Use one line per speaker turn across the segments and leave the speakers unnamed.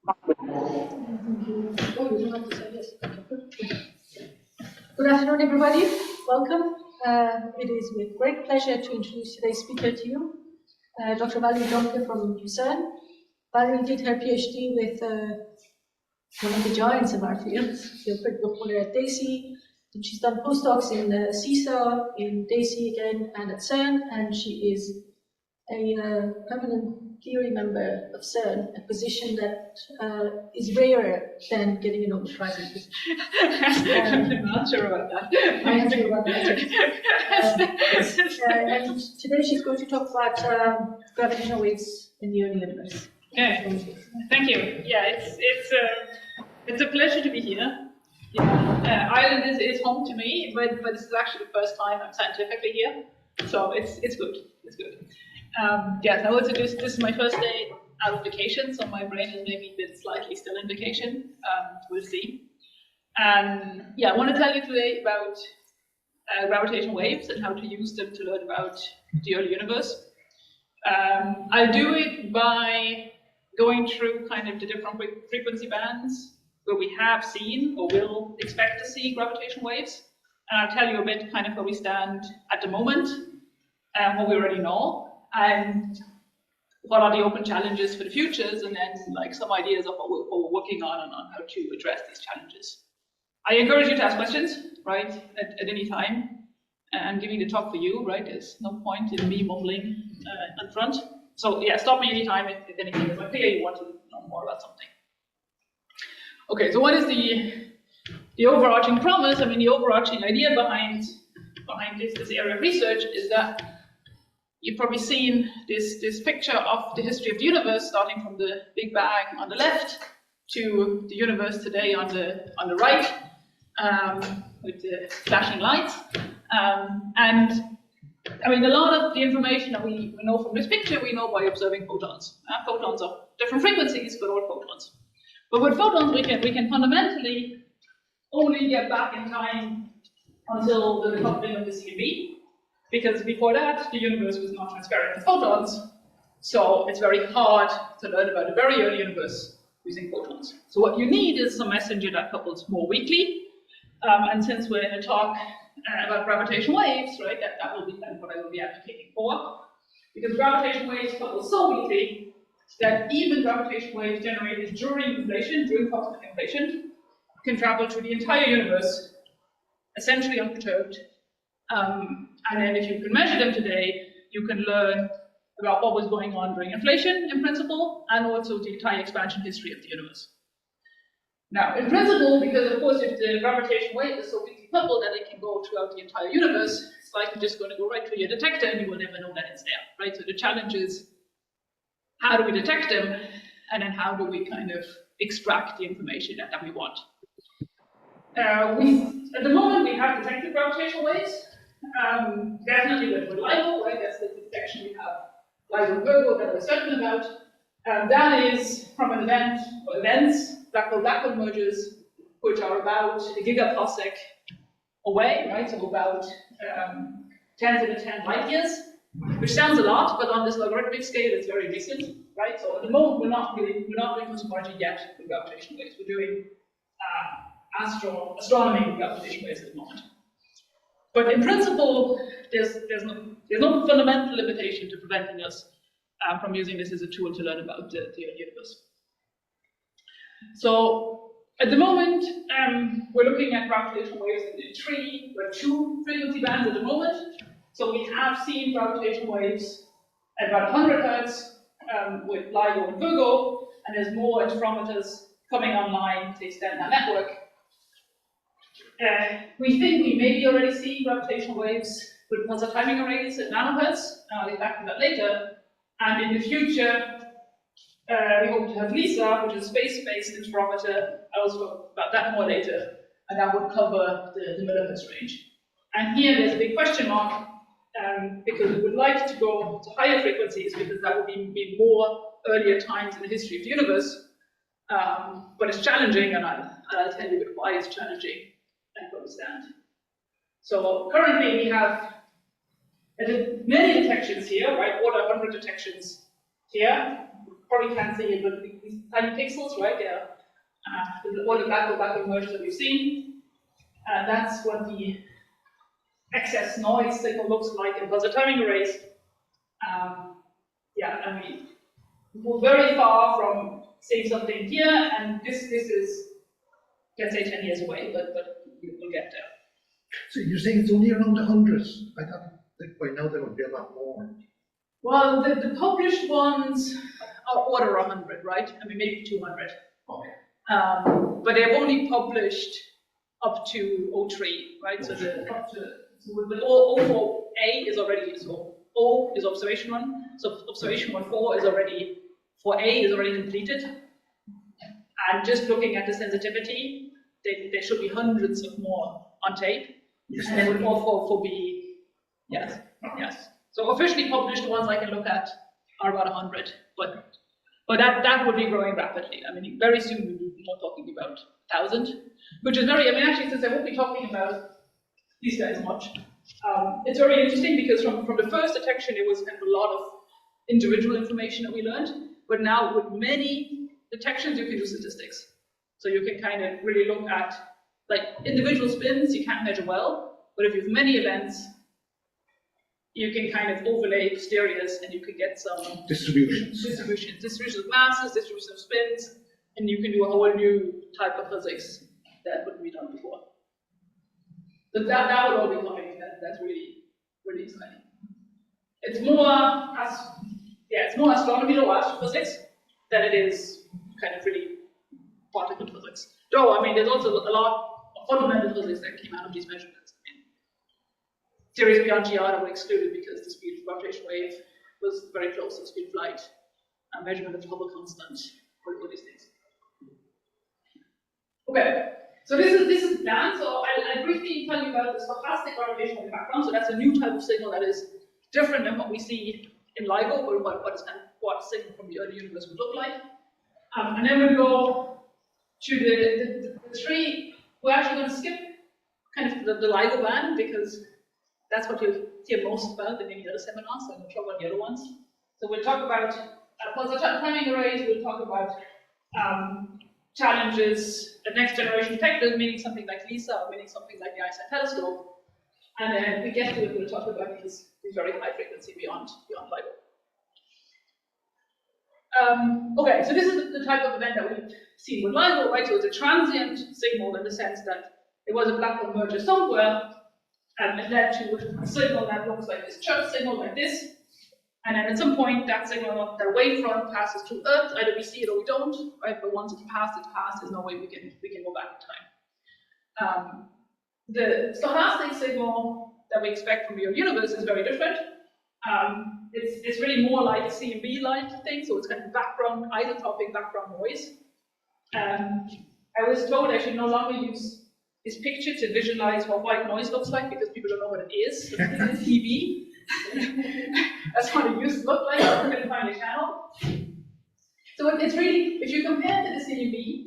Good afternoon, everybody. Welcome. It is with great pleasure to introduce today's speaker to you, Dr. Valerie Demcke from CERN. Valerie did her PhD with one of the giants of our field, the critical polar at DESY. She's done postdocs in CESA, in DESY again, and at CERN, and she is a permanent theory member of CERN, a position that is rarer than getting a Nobel Prize in physics.
I'm not sure about that.
I am sure about that. And today she's going to talk about gravitational waves in the early universe.
Okay, thank you. Yeah, it's a pleasure to be here. Yeah. Ireland is home to me, but this is actually the first time I'm scientifically here, so it's good. It's good. Yeah, so this is my first day out of vacation, so my brain is maybe a bit slightly still in vacation. We'll see. And yeah, I want to tell you today about gravitational waves and how to use them to learn about the early universe. I'll do it by going through kind of the different frequency bands where we have seen or will expect to see gravitational waves. And I'll tell you a bit kind of where we stand at the moment and what we already know, and what are the open challenges for the futures, and then like some ideas of what we're working on and on how to address these challenges. I encourage you to ask questions, right, at any time. I'm giving the talk for you, right? There's no point in me mumbling in front. So yeah, stop me anytime if anything is unclear, you want to know more about something. Okay, so what is the overarching promise? I mean, the overarching idea behind this area of research is that you've probably seen this picture of the history of the universe, starting from the Big Bang on the left to the universe today on the right, with the flashing lights. And I mean, a lot of the information that we know from this picture, we know by observing photons. Photons are different frequencies, but all photons. But with photons, we can fundamentally only get back in time until the decoupling of the CMB. Because before that, the universe was not transparent to photons, so it's very hard to learn about a very early universe using photons. So what you need is some messenger that couples more weakly, and since we're in a talk about gravitational waves, right, that will be kind of what I will be advocating for, because gravitational waves couple so weakly that even gravitational waves generated during inflation, during cosmic inflation, can travel through the entire universe, essentially unperturbed. And then if you can measure them today, you can learn about what was going on during inflation, in principle, and also the entire expansion history of the universe. Now, in principle, because of course if the gravitational wave is so weakly coupled that it can go throughout the entire universe, it's likely just going to go right through your detector and you will never know that it's there, right? So the challenge is, how do we detect them, and then how do we kind of extract the information that we want? At the moment, we have detected gravitational waves. Definitely with LIGO, right? That's the detection we have. LIGO and Virgo that we're certain about. That is from an event or events, black hole mergers, which are about a gigaparsec away, right? So about 10 to the 10 light years, which sounds a lot, but on this logarithmic scale, it's very recent, right? So at the moment, we're not doing cosmology yet with gravitational waves. We're doing astronomy with gravitational waves at the moment. But in principle, there's no fundamental limitation to preventing us from using this as a tool to learn about the universe. So at the moment, we're looking at gravitational waves in two frequency bands at the moment. So we have seen gravitational waves at about 100 Hertz with LIGO and Virgo, and there's more interferometers coming online to extend our network. We think we maybe already see gravitational waves with pulsar timing arrays at nanohertz, and I'll get back to that later. And in the future, we hope to have LISA, which is a space-based interferometer. I'll talk about that more later, and that would cover the millihertz range. And here there's a big question mark, because we would like to go to higher frequencies, because that would be more earlier times in the history of the universe. But it's challenging, and I'll tell you why it's challenging and where we stand. So currently we have many detections here, right? Order 100 detections here. probably can't see it, but these tiny pixels, right? They're what the black hole mergers that we've seen. And that's what the excess noise signal looks like in pulsar timing arrays. Yeah, and we're very far from seeing something here, and this is, let's say, 10 years away, but we'll get there.
So you're saying it's only around 100? I thought that by now there would be a lot more.
Well, the published ones are order 100, right? I mean, maybe 200.
Okay.
But they've only published up to 03, right? So the O4A is already, so O is observation 1, so observation 1.4 is already, for A is already completed. And just looking at the sensitivity, there should be hundreds of more on tape.
Yes.
And then with O4 B, yes, yes. So officially published ones I can look at are about 100, but that would be growing rapidly. I mean, very soon we'll be more talking about 1,000, which is very, I mean, actually, since I won't be talking about these guys much, it's very interesting because from the first detection, it was kind of a lot of individual information that we learned, but now with many detections, you can do statistics. So you can kind of really look at, like, individual spins you can't measure well, but if you have many events, you can kind of overlay posteriors and you can get some
distributions
of masses, distribution of spins, and you can do a whole new type of physics that wouldn't be done before. So that would all be coming. That's really, really exciting. It's more astronomy or astrophysics than it is kind of really particle physics. Though, I mean, there's also a lot of fundamental physics that came out of these measurements. Theories beyond GR were excluded because the speed of gravitational wave was very close to the speed of light, and measurement of the Hubble constant, all these things. Okay, so this is the plan. So I'll briefly tell you about the stochastic gravitational wave background. So that's a new type of signal that is different than what we see in LIGO, or what signal from the early universe would look like. And then we'll go to the three. We're actually going to skip kind of the LIGO band because that's what you'll hear most about in any other seminar, so I'm going to talk about the other ones. So we'll talk about pulsar timing arrays, we'll talk about challenges, the next generation detectors, meaning something like LISA, or meaning something like the Einstein telescope. And then if we get to it, we'll talk about these very high frequency beyond LIGO. Okay, so this is the type of event that we've seen with LIGO, right? So it's a transient signal in the sense that it was a black hole merger somewhere, and it led to a signal that looks like this church signal, like this. And then at some point, that signal, that wavefront passes through Earth. Either we see it or we don't, right? But once it's passed, there's no way we can go back in time. The stochastic signal that we expect from the universe is very different. It's really more like a CMB-like thing, so it's kind of background, isotopic background noise. I was told I should no longer use this picture to visualize what white noise looks like because people don't know what it is. It's EB. That's what it used to look like. We're going to find a channel. So it's really, if you compare to the CMB,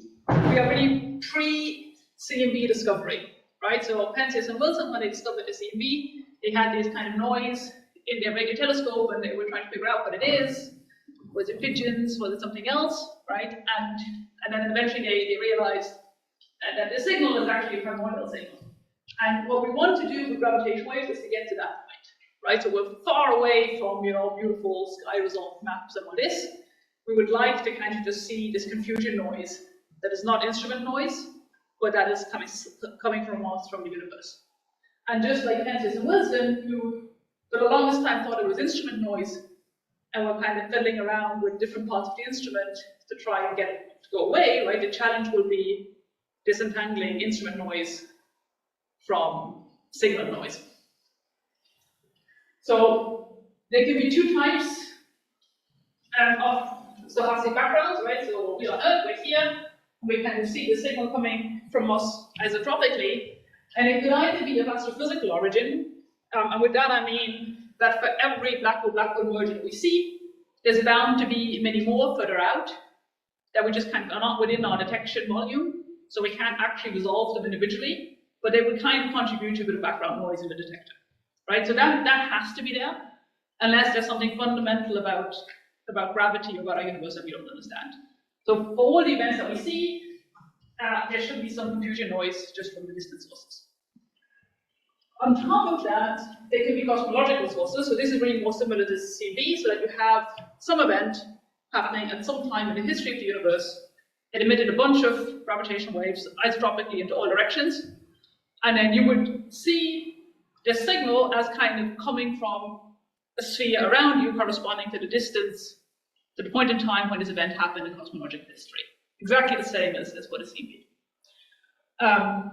we are really pre-CMB discovery, right? So Penzias and Wilson, when they discovered the CMB, they had this kind of noise in their radio telescope, and they were trying to figure out what it is. Was it pigeons? Was it something else, right? And then eventually they realized that the signal is actually a primordial signal. And what we want to do with gravitational waves is to get to that point, right? So we're far away from, beautiful sky resolved maps and all this. We would like to kind of just see this confusion noise that is not instrument noise, but that is coming from us, from the universe. And just like Penzias and Wilson, who for the longest time thought it was instrument noise, and were kind of fiddling around with different parts of the instrument to try and get it to go away, right? The challenge will be disentangling instrument noise from signal noise. So there can be two types of stochastic backgrounds, right? So we're on Earth, we're here, and we kind of see the signal coming from us isotropically, and it could either be of astrophysical origin, and with that I mean that for every black hole merger that we see, there's bound to be many more further out that we just kind of are not within our detection volume, so we can't actually resolve them individually, but they would kind of contribute to a bit of background noise in the detector, right? So that has to be there, unless there's something fundamental about about gravity, about our universe that we don't understand. So for all the events that we see, there should be some diffusion noise just from the distant sources. On top of that, there can be cosmological sources. So this is really more similar to CB, so that you have some event happening at some time in the history of the universe. It emitted a bunch of gravitational waves isotropically into all directions. And then you would see the signal as kind of coming from a sphere around you corresponding to the distance, to the point in time when this event happened in cosmological history. Exactly the same as what is CB.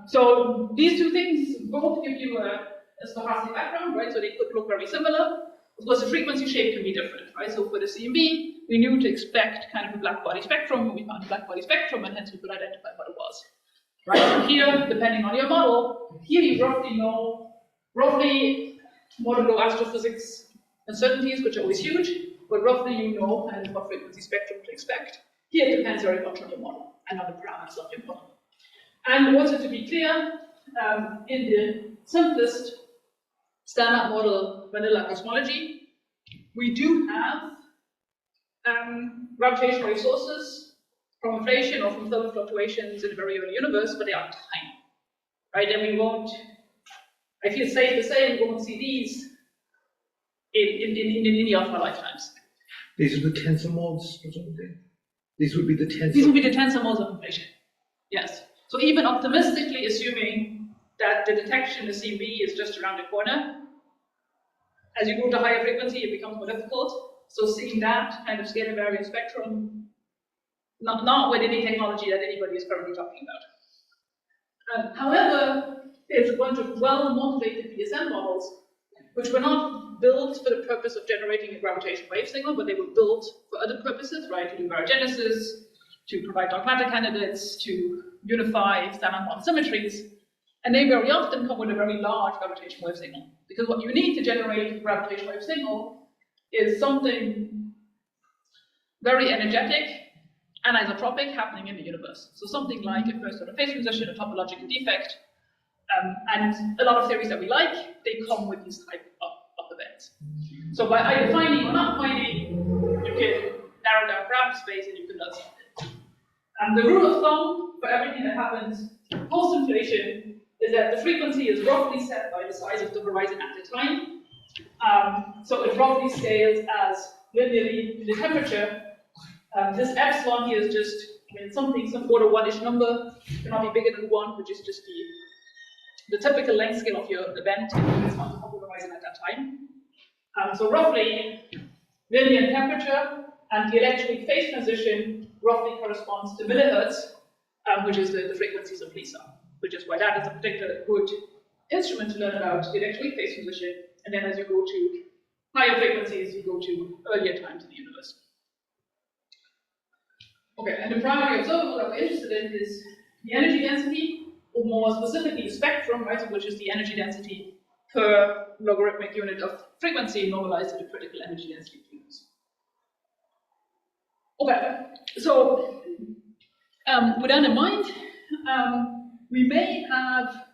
So these two things both give you a stochastic background, right? So they could look very similar. Of course, the frequency shape can be different, right? So for the CMB, we knew to expect kind of a black body spectrum, and we found a black body spectrum, and hence we could identify what it was. Right? So here, depending on your model, here you roughly know, modulo astrophysics uncertainties, which are always huge, but roughly you know kind of what frequency spectrum to expect. Here it depends very much on your model and on the parameters of your model. And also to be clear, in the simplest standard model vanilla cosmology, we do have gravitational wave sources from inflation or from thermal fluctuations in a very early universe, but they are tiny, right? And we won't, I feel safe to say, we won't see these in any of our lifetimes.
These are the tensor modes, presumably. These would be the tensor.
These would be the tensor modes of inflation. Yes. So even optimistically assuming that the detection of CB is just around the corner, as you go to higher frequency, it becomes more difficult. So seeing that kind of scalar invariant spectrum, not with any technology that anybody is currently talking about. However, there's a bunch of well-motivated PSM models which were not built for the purpose of generating a gravitational wave signal, but they were built for other purposes, right? To do baryogenesis, to provide dogmatic candidates, to unify standard model symmetries. And they very often come with a very large gravitational wave signal. Because what you need to generate a gravitational wave signal is something very energetic and isotropic happening in the universe. So something like a first order phase transition, a topological defect, and a lot of theories that we like, they come with these type of events. So by either finding or not finding, you can narrow down gravity space and you can learn something. And the rule of thumb for everything that happens post-inflation is that the frequency is roughly set by the size of the horizon at the time. So it roughly scales as linearly to the temperature. This epsilon here is just some order one-ish number, cannot be bigger than 1, which is just the typical length scale of your event on the top of the horizon at that time. So roughly, linear temperature and the electric phase transition roughly corresponds to millihertz, which is the frequencies of pulsar, which is why that is a particular good instrument to learn about the electric phase transition. And then as you go to higher frequencies, you go to earlier times in the universe. Okay, and the primary observable that we're interested in is the energy density, or more specifically the spectrum, right, which is the energy density per logarithmic unit of frequency normalized to the critical energy density of units. Okay, so with that in mind, we may have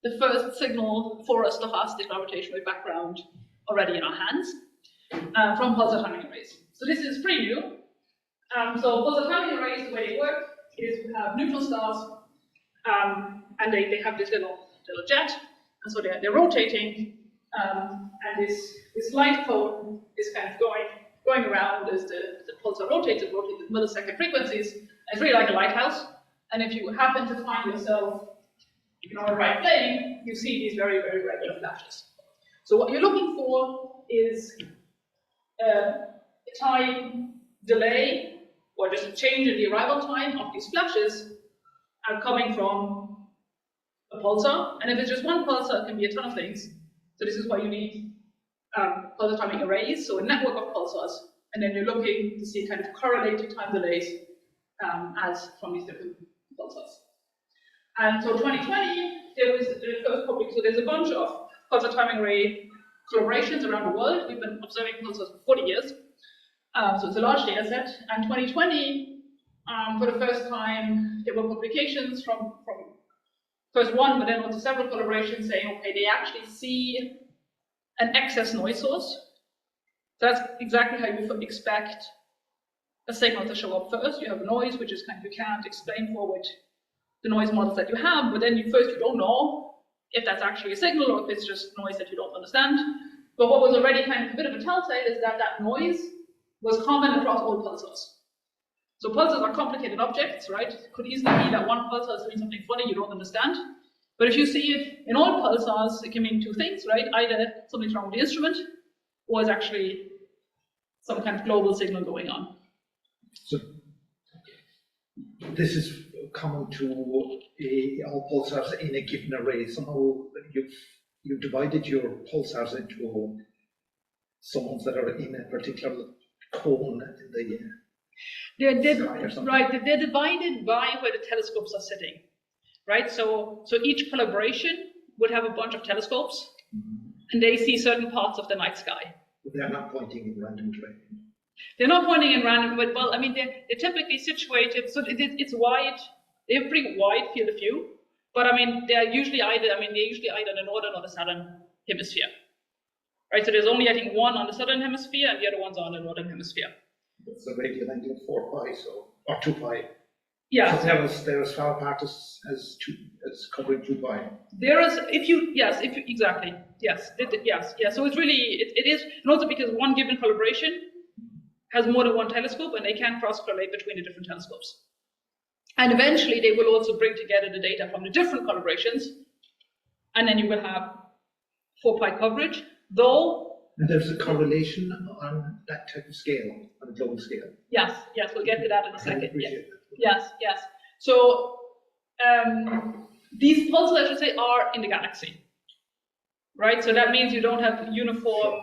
the first signal for a stochastic gravitational wave background already in our hands from pulsar timing arrays. So this is pretty new. So pulsar timing arrays, the way they work is we have neutron stars, and they have this little jet, and so they're rotating, and this light cone is kind of going around as the pulsar rotates. It rotates at millisecond frequencies. And it's really like a lighthouse. And if you happen to find yourself on the right plane, you see these very, very regular flashes. So what you're looking for is a time delay, or just a change in the arrival time of these flashes are coming from a pulsar. And if it's just one pulsar, it can be a ton of things. So this is why you need pulsar timing arrays, so a network of pulsars. And then you're looking to see kind of correlated time delays as from these different pulsars. And so 2020, there was the first public, so there's a bunch of pulsar timing array collaborations around the world. We've been observing pulsars for 40 years. So it's a large data set. And 2020, for the first time, there were publications from first one, but then also several collaborations saying, okay, they actually see an excess noise source So that's exactly how you expect a signal to show up first. You have noise, which is kind of, you can't explain for with the noise models that you have, but then you don't know if that's actually a signal or if it's just noise that you don't understand. But what was already kind of a bit of a telltale is that that noise was common across all pulsars. So pulsars are complicated objects, right? It could easily be that one pulsar is doing something funny you don't understand. But if you see it in all pulsars, it can mean two things, right? Either something's wrong with the instrument, or it's actually some kind of global signal going on.
So this is common to all pulsars in a given array. Somehow you've divided your pulsars into some ones that are in a particular cone in the sky or something.
Right, they're divided by where the telescopes are sitting, right? So each collaboration would have a bunch of telescopes, and they see certain parts of the night sky.
But they're not pointing in random directions.
They're not pointing in random, but well, I mean, they're typically situated, so it's wide, they have a pretty wide field of view, but I mean, they're usually either in the northern or the southern hemisphere, right? So there's only, I think, one on the southern hemisphere, and the other one's on the northern hemisphere.
It's a radial angle of 4 pi, or 2 pi.
Yeah.
So they're as far apart as covering 2 pi.
There is, exactly, yes. So it's really, it is, and also because one given collaboration has more than one telescope, and they can cross-correlate between the different telescopes. And eventually, they will also bring together the data from the different collaborations, and then you will have 4 pi coverage, though.
And there's a correlation on that type of scale, on a global scale.
Yes, we'll get to that in a second.
I appreciate that.
Yes. So these pulsars, I should say, are in the galaxy, right? So that means you don't have uniform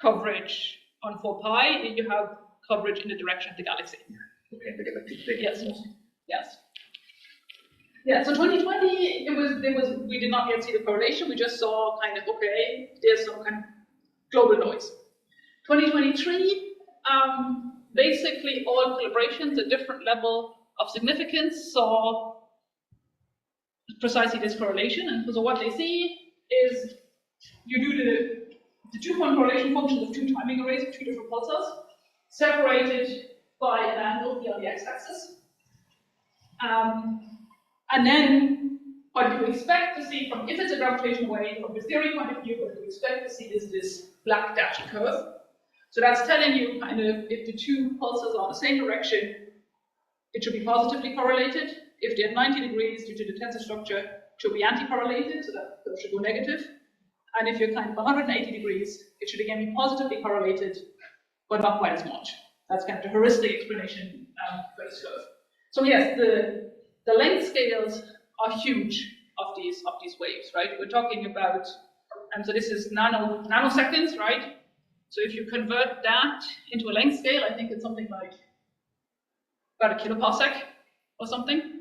coverage on 4 pi. You have coverage in the direction of the galaxy.
Yeah. Okay, the galactic plane.
Yes. Yeah. So 2020, we did not yet see the correlation. We just saw kind of, okay, there's some kind of global noise. 2023, basically all collaborations at different level of significance saw precisely this correlation. And so what they see is you do the two-point correlation functions of two timing arrays of two different pulsars, separated by an angle here on the x-axis. And then what you expect to see from, if it's a gravitational wave, from the theory point of view, what you expect to see is this black dashed curve. So that's telling you kind of if the two pulsars are in the same direction, it should be positively correlated. If they're 90 degrees due to the tensor structure, it should be anti-correlated, so that curve should go negative. And if you're kind of 180 degrees, it should again be positively correlated, but not quite as much. That's kind of the heuristic explanation for this curve. So yes, the length scales are huge of these waves, right? We're talking about, so this is nanoseconds, right? So if you convert that into a length scale, I think it's something like about a kiloparsec or something.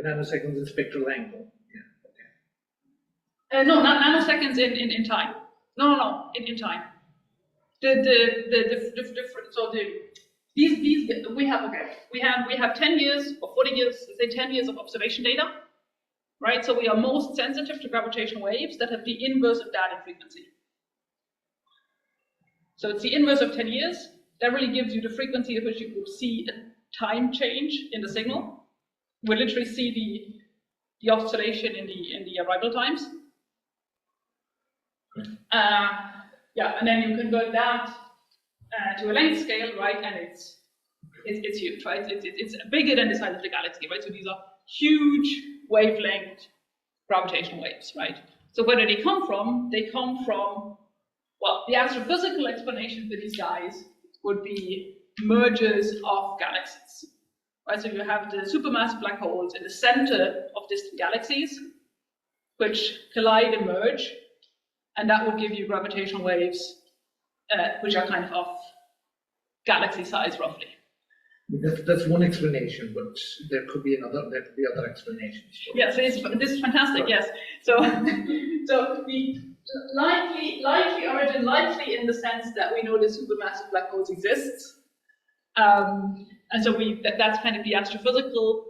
Nanoseconds in spectral angle.
Yeah. Okay. No, not nanoseconds in time. No, in time. We have 10 years or 40 years, let's say 10 years of observation data, right? So we are most sensitive to gravitational waves that have the inverse of that in frequency. So it's the inverse of 10 years. That really gives you the frequency at which you could see a time change in the signal. We literally see the oscillation in the arrival times. And then you convert that to a length scale, right? And it's huge, right? It's bigger than the size of the galaxy, right? So these are huge wavelength gravitational waves, right? So where do they come from? They come from, well, the astrophysical explanation for these guys would be mergers of galaxies, right? So you have the supermassive black holes in the center of distant galaxies, which collide and merge, and that would give you gravitational waves, which are kind of galaxy size, roughly.
That's one explanation, but there could be other explanations.
Yes, this is fantastic. Yes, so the likely origin, likely in the sense that we know that supermassive black holes exists, and so that's kind of the astrophysical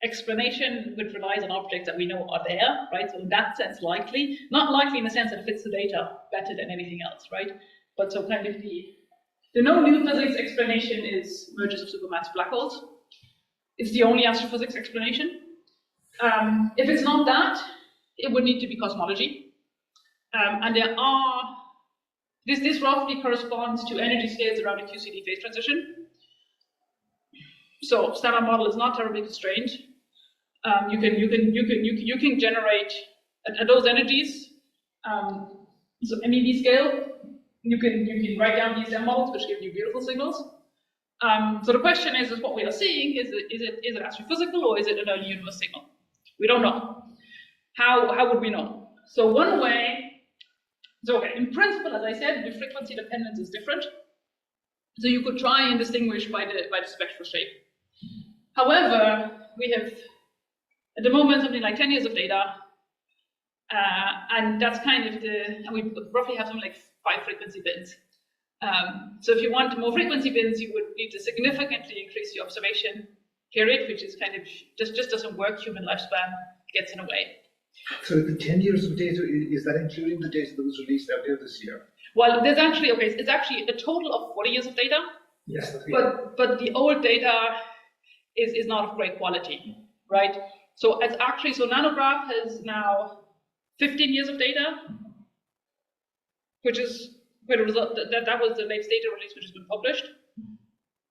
explanation which relies on objects that we know are there, right? So in that sense, likely, not likely in the sense that it fits the data better than anything else, right? But so kind of the no new physics explanation is mergers of supermassive black holes. It's the only astrophysics explanation. If it's not that, it would need to be cosmology. And there are, this roughly corresponds to energy scales around a QCD phase transition. So standard model is not terribly constrained. You can generate at those energies. So MEV scale, you can write down these models, which give you beautiful signals. So the question is what we are seeing, is it astrophysical or is it an early universe signal? We don't know. How would we know? So one way, so okay, in principle, as I said, the frequency dependence is different. So you could try and distinguish by the spectral shape. However, we have at the moment something like 10 years of data, and that's kind of and we roughly have something like 5 frequency bins. So if you want more frequency bins, you would need to significantly increase the observation period, which is kind of just doesn't work. Human lifespan gets in the way.
So the 10 years of data, is that including the data that was released earlier this year?
Well, there's actually, okay, it's actually a total of 40 years of data.
Yes, that's
but the old data is not of great quality, right? So it's actually, so Nanograph has now 15 years of data, which is where the result, that was the latest data release which has been published.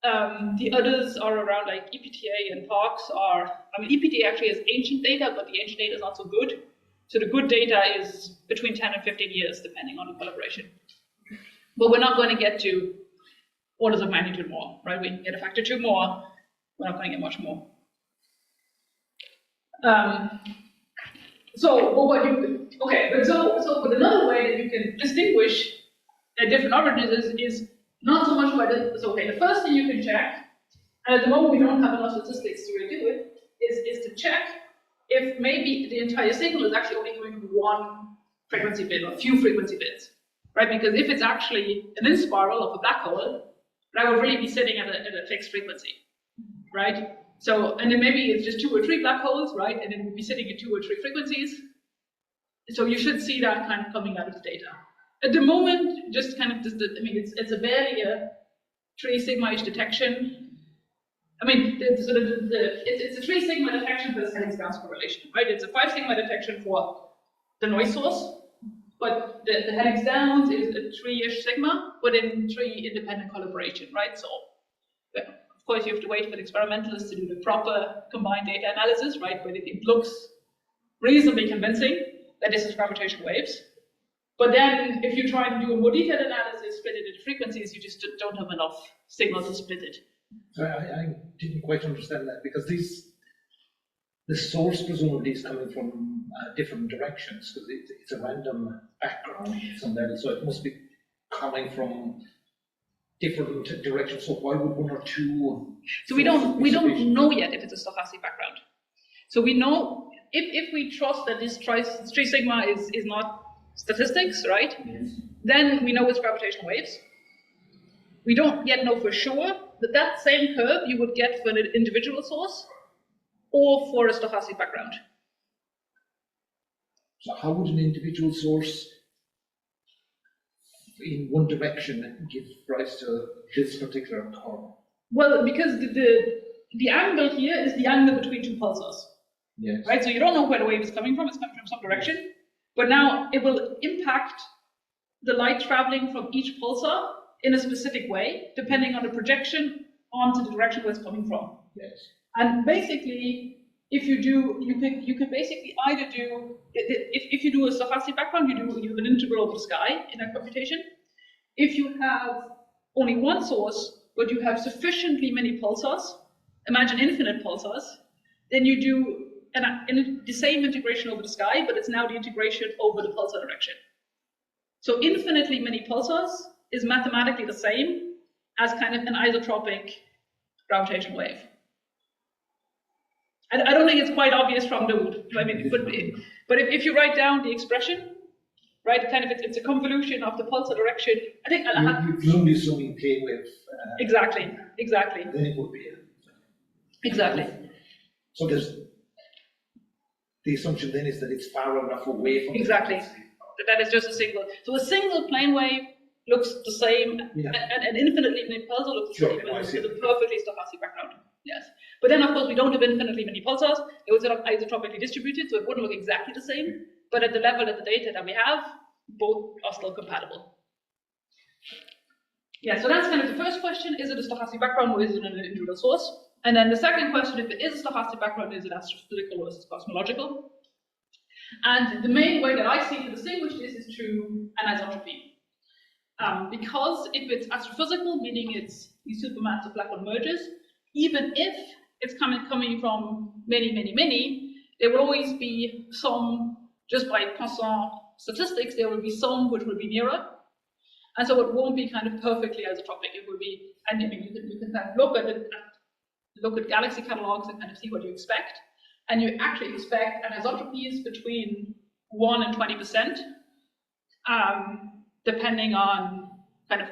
The others are around like EPTA and PARCS are, I mean, EPTA actually has ancient data, but the ancient data is not so good. So the good data is between 10 and 15 years, depending on the collaboration. But we're not going to get to orders of magnitude more, right? We can get a factor 2 more, we're not going to get much more. But another way that you can distinguish different origins is not so much by the, so okay, the first thing you can check, and at the moment we don't have enough statistics to really do it, is to check if maybe the entire signal is actually only coming from one frequency bin or a few frequency bins, right? Because if it's actually an in-spiral of a black hole, that would really be sitting at a fixed frequency, right? So, and then maybe it's just 2 or 3 black holes, right? And then we'd be sitting at 2 or 3 frequencies. So you should see that kind of coming out of the data. At the moment, just kind of, I mean, it's a barely a 3 sigma-ish detection. I mean, it's a 3 sigma detection plus Helix-Gauss correlation, right? It's a 5 sigma detection for the noise source, but the Helix-Downs is a 3-ish sigma, but in 3 independent collaboration, right? So, yeah, of course, you have to wait for the experimentalists to do the proper combined data analysis, right? But it looks reasonably convincing that this is gravitational waves. But then, if you try and do a more detailed analysis, split it into frequencies, you just don't have enough signal to split it.
I didn't quite understand that, because the source presumably is coming from different directions, because it's a random background from there, so it must be coming from different directions. So why would 1 or 2?
So we don't know yet if it's a stochastic background. So we know if we trust that this 3 sigma is not statistics, right?
Yes.
Then we know it's gravitational waves. We don't yet know for sure that same curve you would get for an individual source or for a stochastic background.
So how would an individual source in one direction give rise to this particular curve?
Well, because the angle here is the angle between 2 pulsars.
Yes.
Right? So you don't know where the wave is coming from, it's coming from some direction. But now it will impact the light traveling from each pulsar in a specific way, depending on the projection onto the direction where it's coming from.
Yes.
And basically, if you do, you can basically either do, if you do a stochastic background, you have an integral of the sky in that computation. If you have only one source, but you have sufficiently many pulsars, imagine infinite pulsars, then you do the same integration over the sky, but it's now the integration over the pulsar direction. So infinitely many pulsars is mathematically the same as kind of an isotropic gravitational wave. I don't think it's quite obvious from the, I mean, but if you write down the expression, right, kind of it's a convolution of the pulsar direction. I think
you presumably assuming plane wave.
Exactly.
Then it would be.
Exactly.
So the assumption then is that it's far enough away from
Exactly. That is just a single. So a single plane wave looks the same,
Yeah.
and an infinitely many pulsar looks the
Sure,
same
I
with
see.
a perfectly stochastic background. Yes. But then, of course, we don't have infinitely many pulsars. They would sort of isotropically distributed, so it wouldn't look exactly the same. But at the level of the data that we have, both are still compatible. Yeah, so that's kind of the first question. Is it a stochastic background or is it an individual source? And then the second question, if it is a stochastic background, is it astrophysical or is it cosmological? And the main way that I see to distinguish this is through anisotropy. Because if it's astrophysical, meaning it's these supermassive black hole mergers, even if it's coming from many, there will always be some, just by pulsar statistics, there will be some which will be nearer. And so it won't be kind of perfectly isotropic. It will be, and I mean, you can kind of look at galaxy catalogs and kind of see what you expect. And you actually expect anisotropies between 1 and 20%, depending on kind of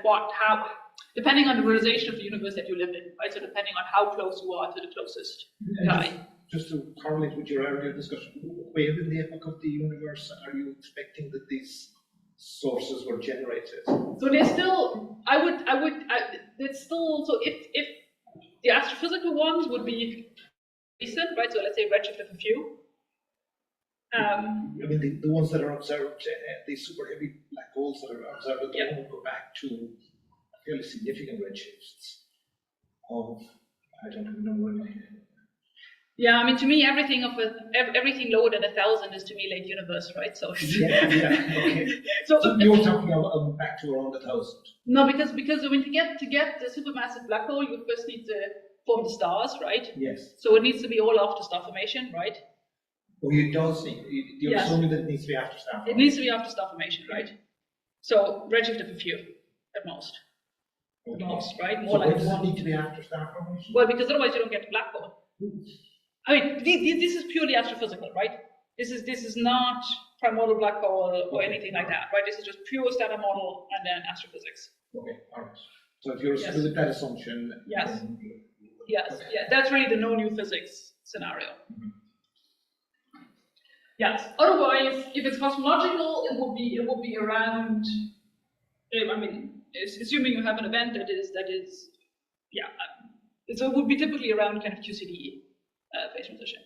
depending on the realization of the universe that you live in, right? So depending on how close you are to the closest guy.
Just to correlate with your earlier discussion, where in the epoch of the universe are you expecting that these sources were generated?
So there's still, there's still, so if the astrophysical ones would be recent, right? So let's say redshift of a few.
I mean, the ones that are observed, these super heavy black holes that are observed, they won't go back to fairly significant redshifts of, I don't even know where my head.
Yeah, I mean, to me, everything lower than 1,000 is to me late universe, right? So
yeah, okay. So you're talking about back to around 1,000.
No, because I mean, to get the supermassive black hole, you first need to form the stars, right?
Yes.
So it needs to be all after star formation, right?
Oh, it does need. You're
Yes.
assuming that it needs to be after star formation.
It needs to be after star formation, right? So redshift of a few, at most.
Okay.
At most, right? More
So
like
why does it
one.
need to be after star formation?
Well, because otherwise you don't get the black hole. I mean, this is purely astrophysical, right? This is not primordial black hole or anything like that, right? This is just pure standard model and then astrophysics.
Okay, all right. So if you're
Yes.
with that assumption,
Yes.
then
Yes,
okay.
yeah, that's really the no new physics scenario.
Mhm.
Yes. Otherwise, if it's cosmological, it would be around. I mean, assuming you have an event that is, yeah. So it would be typically around kind of QCD phase transition.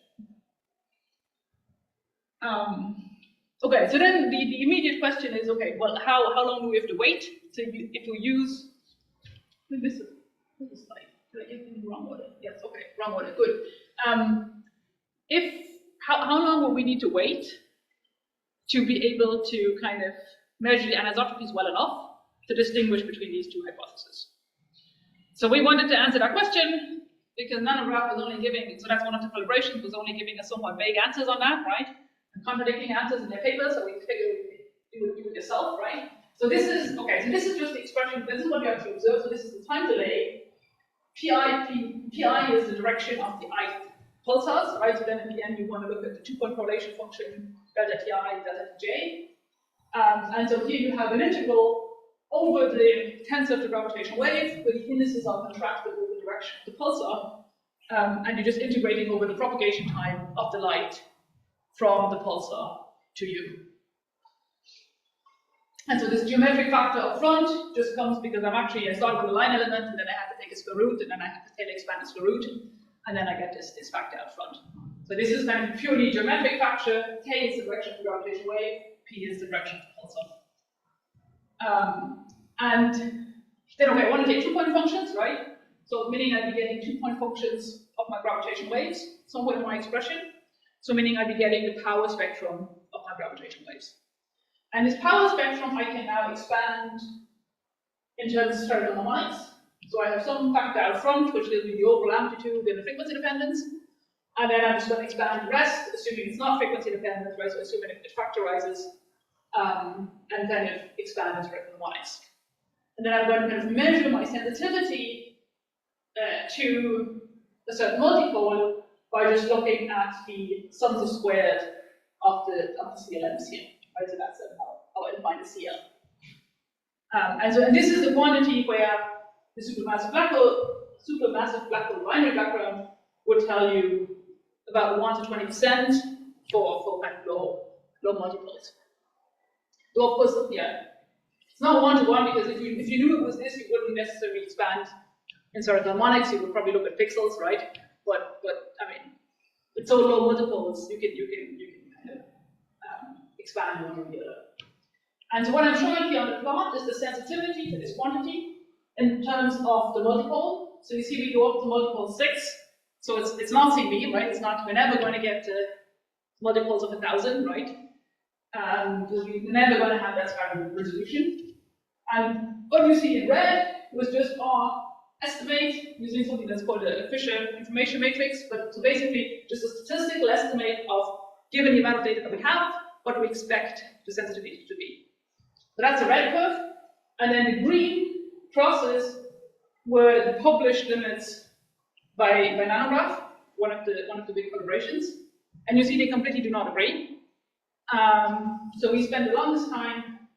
Okay, so then the immediate question is, okay, well, how long do we have to wait? So if we use this slide. Did I give you the wrong order? Yes, okay, wrong order, good. How long will we need to wait to be able to kind of measure the anisotropies well enough to distinguish between these two hypotheses? So we wanted to answer that question because nanograph was only giving, so that's one of the collaborations, was only giving us somewhat vague answers on that, right? And contradicting answers in their paper, so we figured you would do it yourself, right? So this is, okay, so this is just the expression, this is what you have to observe, so this is the time delay. Pi is the direction of the ith pulsars, right? So then at the end you want to look at the two-point correlation function, delta ti, delta j. And so here you have an integral over the tensor of the gravitational wave, where the indices are contrasted with the direction of the pulsar, and you're just integrating over the propagation time of the light from the pulsar to you. And so this geometric factor up front just comes because I started with a line element, and then I had to take a square root, and then I had to tailor expand the square root, and then I get this factor up front. So this is kind of purely geometric factor. K is the direction of the gravitational wave, P is the direction of the pulsar. And then, okay, I want to take two-point functions, right? So meaning I'd be getting two-point functions of my gravitational waves, somewhere in my expression. So meaning I'd be getting the power spectrum of my gravitational waves. And this power spectrum I can now expand in terms of spherical harmonics. So I have some factor out front, which will be the overall amplitude and the frequency dependence. And then I'm just going to expand the rest, assuming it's not frequency dependent, right? So assuming it factorizes, and then it expands spherical harmonics. And then I'm going to kind of measure my sensitivity to a certain multipole by just looking at the sums of squared of the CLMs here. Right, so that's how I define the CL. And this is the quantity where the supermassive black hole binary background would tell you about 1 to 20% for kind of low multiples. So of course, yeah, it's not 1 to 1 because if you knew it was this, you wouldn't necessarily expand in spherical harmonics. You would probably look at pixels, right? But I mean, with so low multiples, you can kind of expand one or the other. And so what I'm showing here on the plot is the sensitivity to this quantity in terms of the multiple. So you see we go up to multiple 6. So it's not CB, right? It's not, we're never going to get to multiples of 1,000, right? Because we're never going to have that kind of resolution. And what you see in red was just our estimate using something that's called a Fisher information matrix, but so basically just a statistical estimate of, given the amount of data that we have, what we expect the sensitivity to be. So that's the red curve, and then the green crosses were the published limits by Nanograph, one of the big collaborations, and you see they completely do not agree. So we spent the longest time,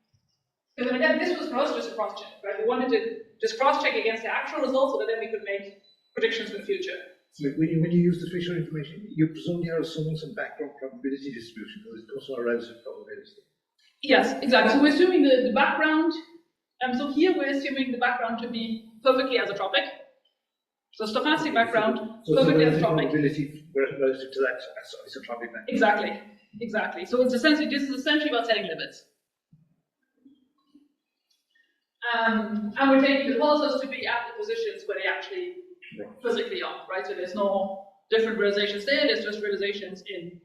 because I mean this was for us just a cross check, right? We wanted to just cross check against the actual results so that then we could make predictions for the future.
So when you use the Fisher information, you presumably are assuming some background probability distribution, because it's also a relative probability.
Yes, exactly. So we're assuming the background. So here we're assuming the background to be perfectly isotropic. So stochastic background,
so
perfectly
relative
isotropic.
probability relative to that isotropic background.
Exactly, exactly. So it's essentially, this is essentially about setting limits. And we're taking the pulsars to be at the positions where they actually physically are, right? So there's no different realizations there, there's just realizations in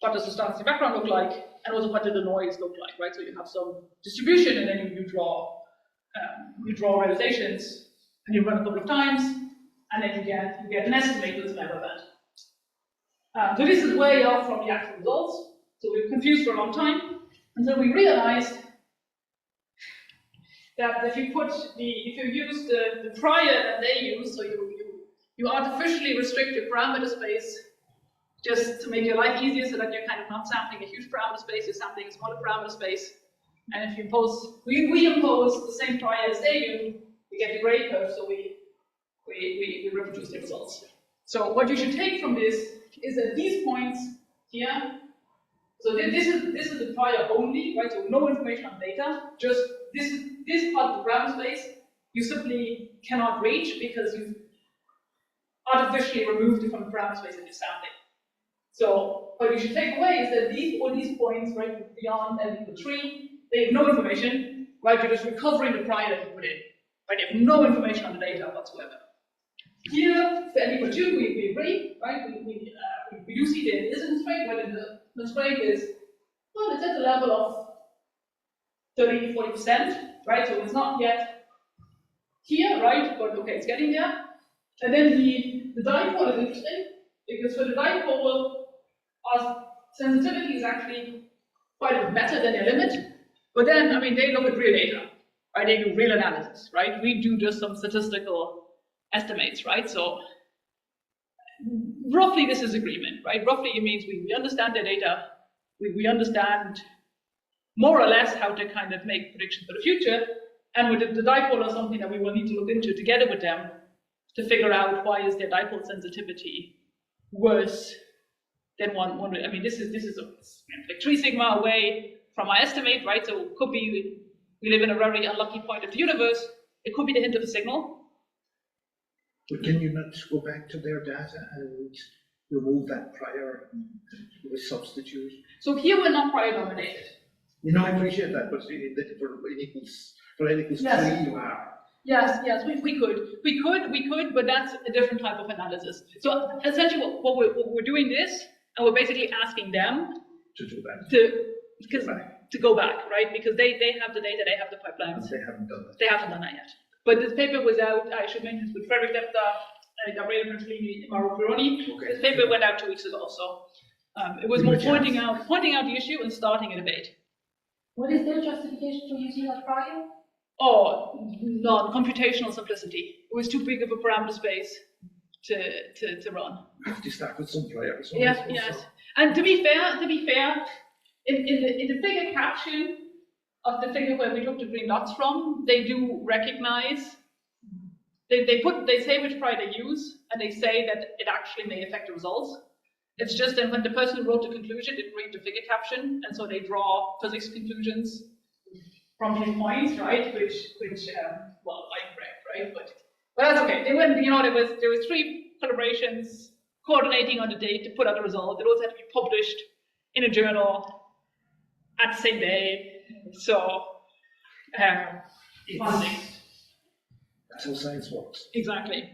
what does the stochastic background look like, and also what did the noise look like, right? So you have some distribution, and then you draw realizations, and you run a couple of times, and then you get an estimate that's never bad. So this is way off from the actual results. So we were confused for a long time until we realized that if you use the prior that they use, so you artificially restrict your parameter space just to make your life easier, so that you're kind of not sampling a huge parameter space, you're sampling a smaller parameter space. And if you impose, we impose the same prior as they do, we get the gray curve, so we reproduce the results. So what you should take from this is that these points here, so this is the prior only, right? So no information on data, just this part of the parameter space you simply cannot reach because you've artificially removed it from the parameter space that you're sampling. So what you should take away is that all these points, right, beyond n equals 3, they have no information, right? You're just recovering the prior that you put in, right? You have no information on the data whatsoever. Here, for n equals 2, we agree, right? We do see that it is a constraint, but the constraint is, well, it's at the level of 30–40%, right? So it's not yet here, right? But okay, it's getting there. And then the dipole is interesting, because for the dipole, our sensitivity is actually quite a bit better than their limit. But then, I mean, they look at real data, right? They do real analysis, right? We do just some statistical estimates, right? So roughly this is agreement, right? Roughly it means we understand their data, we understand more or less how to kind of make predictions for the future, and with the dipole is something that we will need to look into together with them to figure out why is their dipole sensitivity worse than one. I mean, this is like 3 sigma away from our estimate, right? So it could be we live in a very unlucky point of the universe. It could be the hint of a signal.
But can you not go back to their data and remove that prior with substitute?
So here we're not prior dominated.
You know, I appreciate that, but for n equals 3 you are.
Yes, we could, but that's a different type of analysis. So essentially what we're doing this, and we're basically asking them
to do that.
To go back, right? Because they have the data, they have the pipelines.
They haven't done that.
They haven't done that yet. But this paper was out, I should mention, with Frederick Demcke, Gabriele Brentolini, Mauro Pironi.
Okay.
This paper went out 2 weeks ago, so it was more pointing out the issue and starting a debate.
What is their justification for using that prior?
Oh, non-computational simplicity. It was too big of a parameter space to run.
You have to start with some prior.
Yes. And to be fair, in the figure caption of the figure where we took the green dots from, they do recognize, they say which prior they use, and they say that it actually may affect the results. It's just that when the person who wrote the conclusion didn't read the figure caption, and so they draw physics conclusions from these points, right? Which well, I read, right? But that's okay. They went, there was 3 collaborations coordinating on the date to put out the result. It also had to be published in a journal at the same day. So, funding.
That's how science works.
Exactly.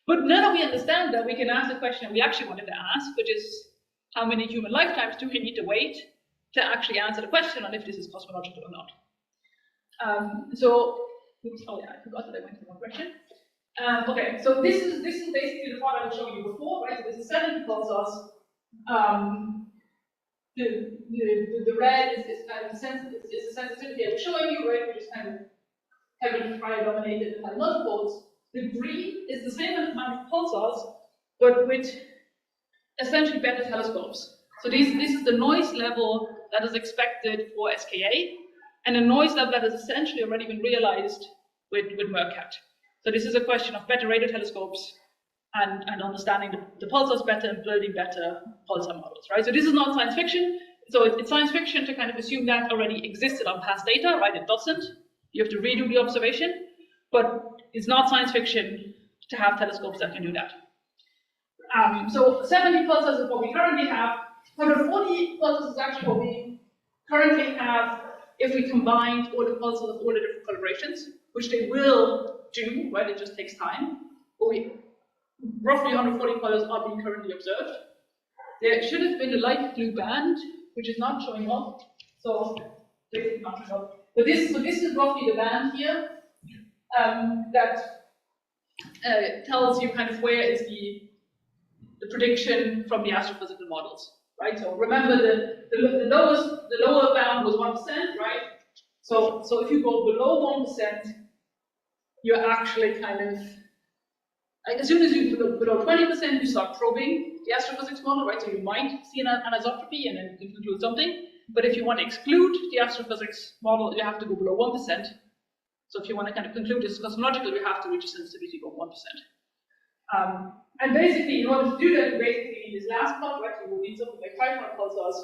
But now that we understand that, we can ask the question we actually wanted to ask, which is how many human lifetimes do we need to wait to actually answer the question on if this is cosmological or not? Oops, oh yeah, I forgot that I went in one direction. Okay, so this is basically the part I was showing you before, right? So this is 7 pulsars. The red is kind of the sensitivity I was showing you, right? Which is kind of heavily prior-dominated by multiples. The green is the same amount of pulsars, but with essentially better telescopes. So this is the noise level that is expected for SKA, and a noise level that has essentially already been realized with MeerKAT. So this is a question of better radio telescopes and understanding the pulsars better and building better pulsar models, right? So this is not science fiction. So it's science fiction to kind of assume that already existed on past data, right? It doesn't. You have to redo the observation, but it's not science fiction to have telescopes that can do that. So 70 pulsars is what we currently have. 140 pulsars is actually what we currently have if we combined all the pulsars of all the different collaborations, which they will do, right? It just takes time. But roughly 140 pulsars are being currently observed. There should have been a light blue band, which is not showing up. So basically not showing up. But this is roughly the band here that tells you kind of where is the prediction from the astrophysical models, right? So remember the lower bound was 1%, right? So if you go below 1%, you're actually kind of, like, as soon as you below 20%, you start probing the astrophysics model, right? So you might see an anisotropy and then you can conclude something. But if you want to exclude the astrophysics model, you have to go below 1%. So if you want to kind of conclude this cosmological, you have to reach a sensitivity of 1%. And basically, in order to do that, basically in this last plot, right, you will need something like 500 pulsars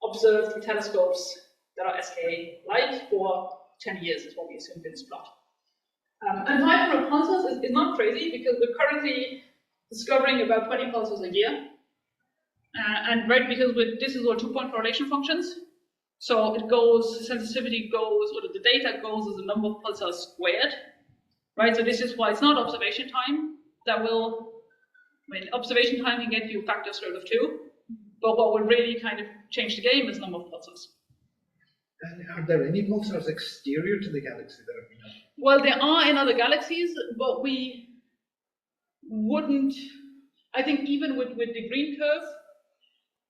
observed with telescopes that are SKA-like for 10 years, is what we assumed in this plot. And 500 pulsars is not crazy because we're currently discovering about 20 pulsars a year. And right, because this is all 2-point correlation functions, so it goes, sensitivity goes, or the data goes as a number of pulsars squared, right? So this is why it's not observation time that will, observation time can get you a factor of 2, but what will really kind of change the game is number of pulsars.
And are there any pulsars exterior to the galaxy that have been known?
Well, there are in other galaxies, but we wouldn't, I think even with the green curve,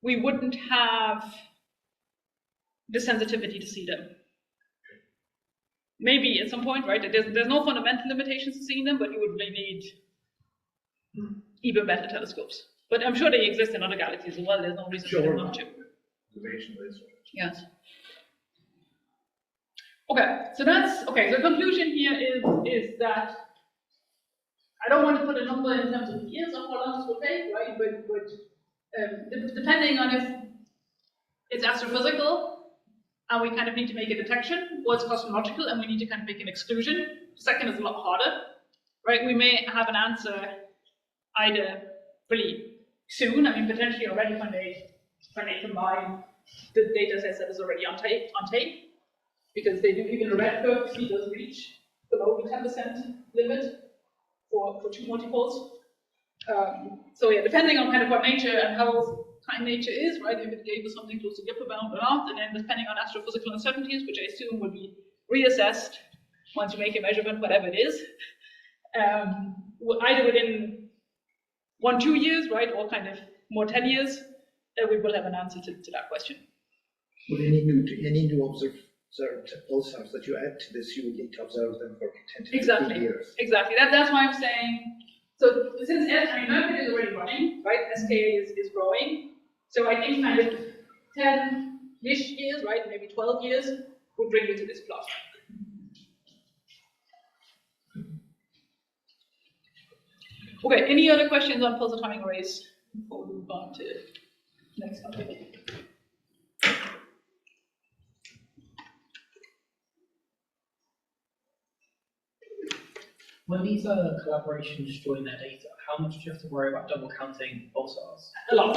we wouldn't have the sensitivity to see them. Maybe at some point, right? There's no fundamental limitations to seeing them, but you would really need even better telescopes. But I'm sure they exist in other galaxies as well. There's no reason for them not to. Yes. Okay, so that's okay. So the conclusion here is that I don't want to put a number in terms of years of how long this will take, right? But depending on if it's astrophysical, and we kind of need to make a detection, or it's cosmological, and we need to kind of make an exclusion. The second is a lot harder, right? We may have an answer either really soon, potentially already when they combine the data sets that is already on tape, because they do even a red curve, see does reach below the 10% limit for 2 multiples. So yeah, depending on kind of what nature and how kind nature is, right? If it gave us something close to Gipper bound or not, and then depending on astrophysical uncertainties, which I assume will be reassessed once you make a measurement, whatever it is, either within 1-2 years, right, or kind of more 10 years, we will have an answer to that question.
Would any new observed pulsars that you add to this, you would need to observe them for 10 to 15 years? Exactly.
That's why I'm saying. So since MeerKAT is already running, right? SKA is growing. So I think kind of 10-ish years, right? Maybe 12 years would bring you to this plot. Okay. Any other questions on pulsar timing arrays before we move on to the next topic.
When these collaborations join their data, how much do you have to worry about double counting pulsars?
A lot.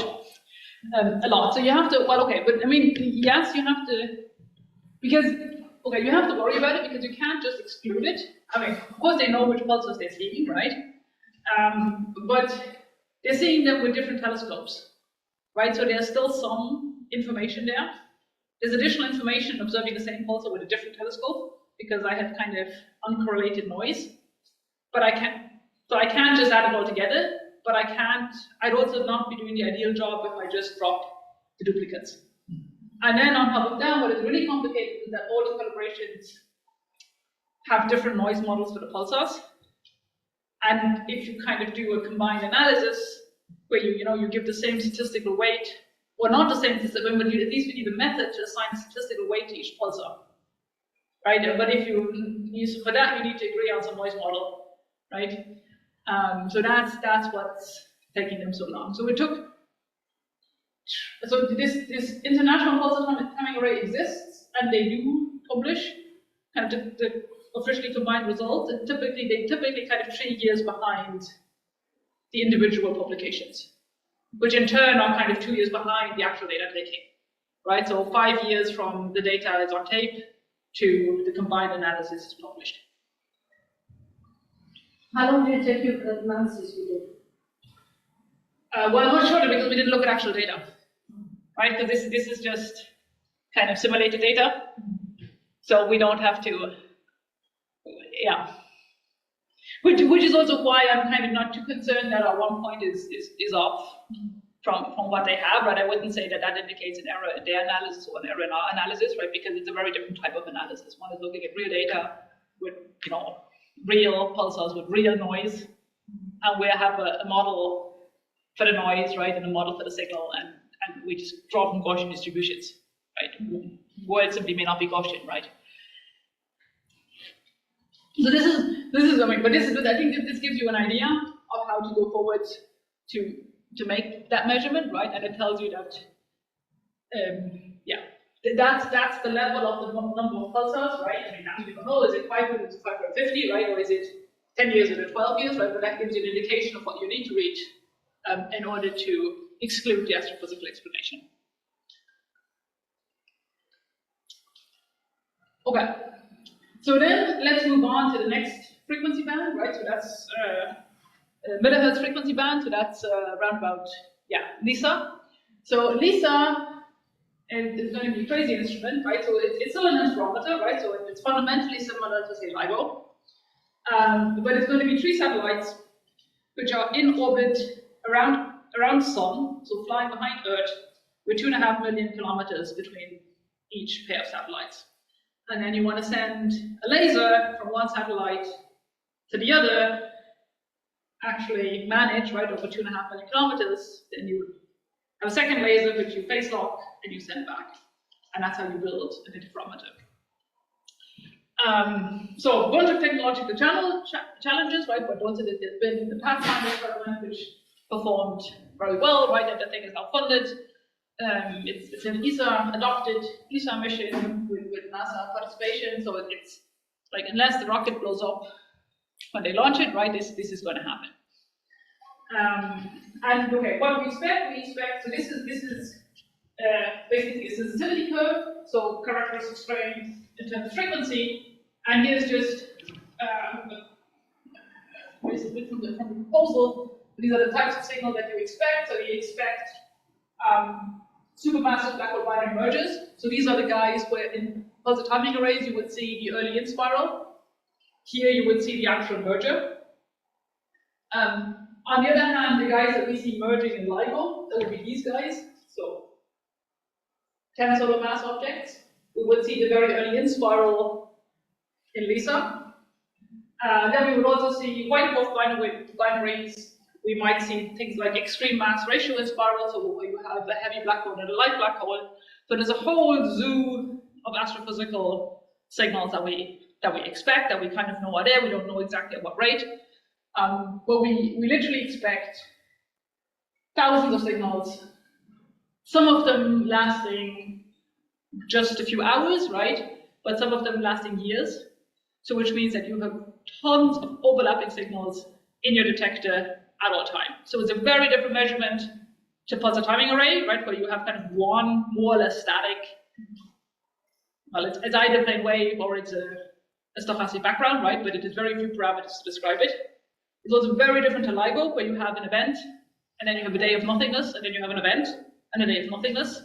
A lot. So you have to, well, okay, but I mean, yes, you have to, because, okay, you have to worry about it because you can't just exclude it. I mean, of course they know which pulsars they're seeing, right? But they're seeing them with different telescopes, right? So there's still some information there. There's additional information observing the same pulsar with a different telescope because I have kind of uncorrelated noise. But I can't just add it all together, but I'd also not be doing the ideal job if I just dropped the duplicates. And then on top of that, what is really complicated is that all the collaborations have different noise models for the pulsars. And if you kind of do a combined analysis, where you give the same statistical weight, or not the same statistical weight, but at least you need a method to assign statistical weight to each pulsar. Right? But if you use for that, you need to agree on some noise model. Right, so that's what's taking them so long. So this international pulsar timing array exists, and they do publish kind of the officially combined results. And they typically kind of 3 years behind the individual publications, which in turn are kind of 2 years behind the actual data taking. Right, so 5 years from the data is on tape to the combined analysis is published.
How long did it take you for the analysis you did?
Well, much shorter because we didn't look at actual data, right? Because this is just kind of simulated data, so we don't have to, yeah. Which is also why I'm kind of not too concerned that our 1 point is off from what they have, right? I wouldn't say that indicates an error in their analysis or an error in our analysis, right? Because it's a very different type of analysis. One is looking at real data with, real pulsars with real noise, and we have a model for the noise, right, and a model for the signal, and we just draw from Gaussian distributions, right? Words simply may not be Gaussian, right? So this is I think this gives you an idea of how to go forward to make that measurement, right? And it tells you that, that's the level of the number of pulsars, right? I mean, now we don't know, is it 500 to 550, right? Or is it 10 years or 12 years, right? But that gives you an indication of what you need to reach in order to exclude the astrophysical explanation. Okay, so then let's move on to the next frequency band, right? So that's megahertz frequency band, so that's around about, LISA. So LISA, and it's going to be a crazy instrument, right? So it's still an interferometer, right? So it's fundamentally similar to, say, LIGO. But it's going to be 3 satellites which are in orbit around Sun, so flying behind Earth, with 2.5 million kilometers between each pair of satellites. And then you want to send a laser from one satellite to the other, actually manage, right, over 2.5 million kilometers, then you have a second laser which you phase lock and you send back. And that's how you build an interferometer. So a bunch of technological challenges, right, but also that there's been the Pathfinder experiment which performed very well, right, and the thing is now funded. It's an adopted ESA mission with NASA participation, so it's like, unless the rocket blows up when they launch it, right, this is going to happen. And okay, what we expect, so this is basically a sensitivity curve, so characteristic strength in terms of frequency, and here's just basically from the proposal. These are the types of signal that you expect. So you expect supermassive black hole binary mergers. So these are the guys where in pulsar timing arrays you would see the early in spiral. Here you would see the actual merger. On the other hand, the guys that we see merging in LIGO, that would be these guys. So 10 solar mass objects. We would see the very early in spiral in LISA. Then we would also see white dwarf binaries. We might see things like extreme mass ratio in spiral, so where you have a heavy black hole and a light black hole. So there's a whole zoo of astrophysical signals that we expect, that we kind of know are there. We don't know exactly at what rate. But we literally expect thousands of signals, some of them lasting just a few hours, right? But some of them lasting years. So which means that you have tons of overlapping signals in your detector at all time. So it's a very different measurement to pulsar timing array, right? Where you have kind of one more or less static, well, it's either plane wave or it's a stochastic background, right? But it is very few parameters to describe it. It's also very different to LIGO, where you have an event, and then you have a day of nothingness, and then you have an event, and a day of nothingness.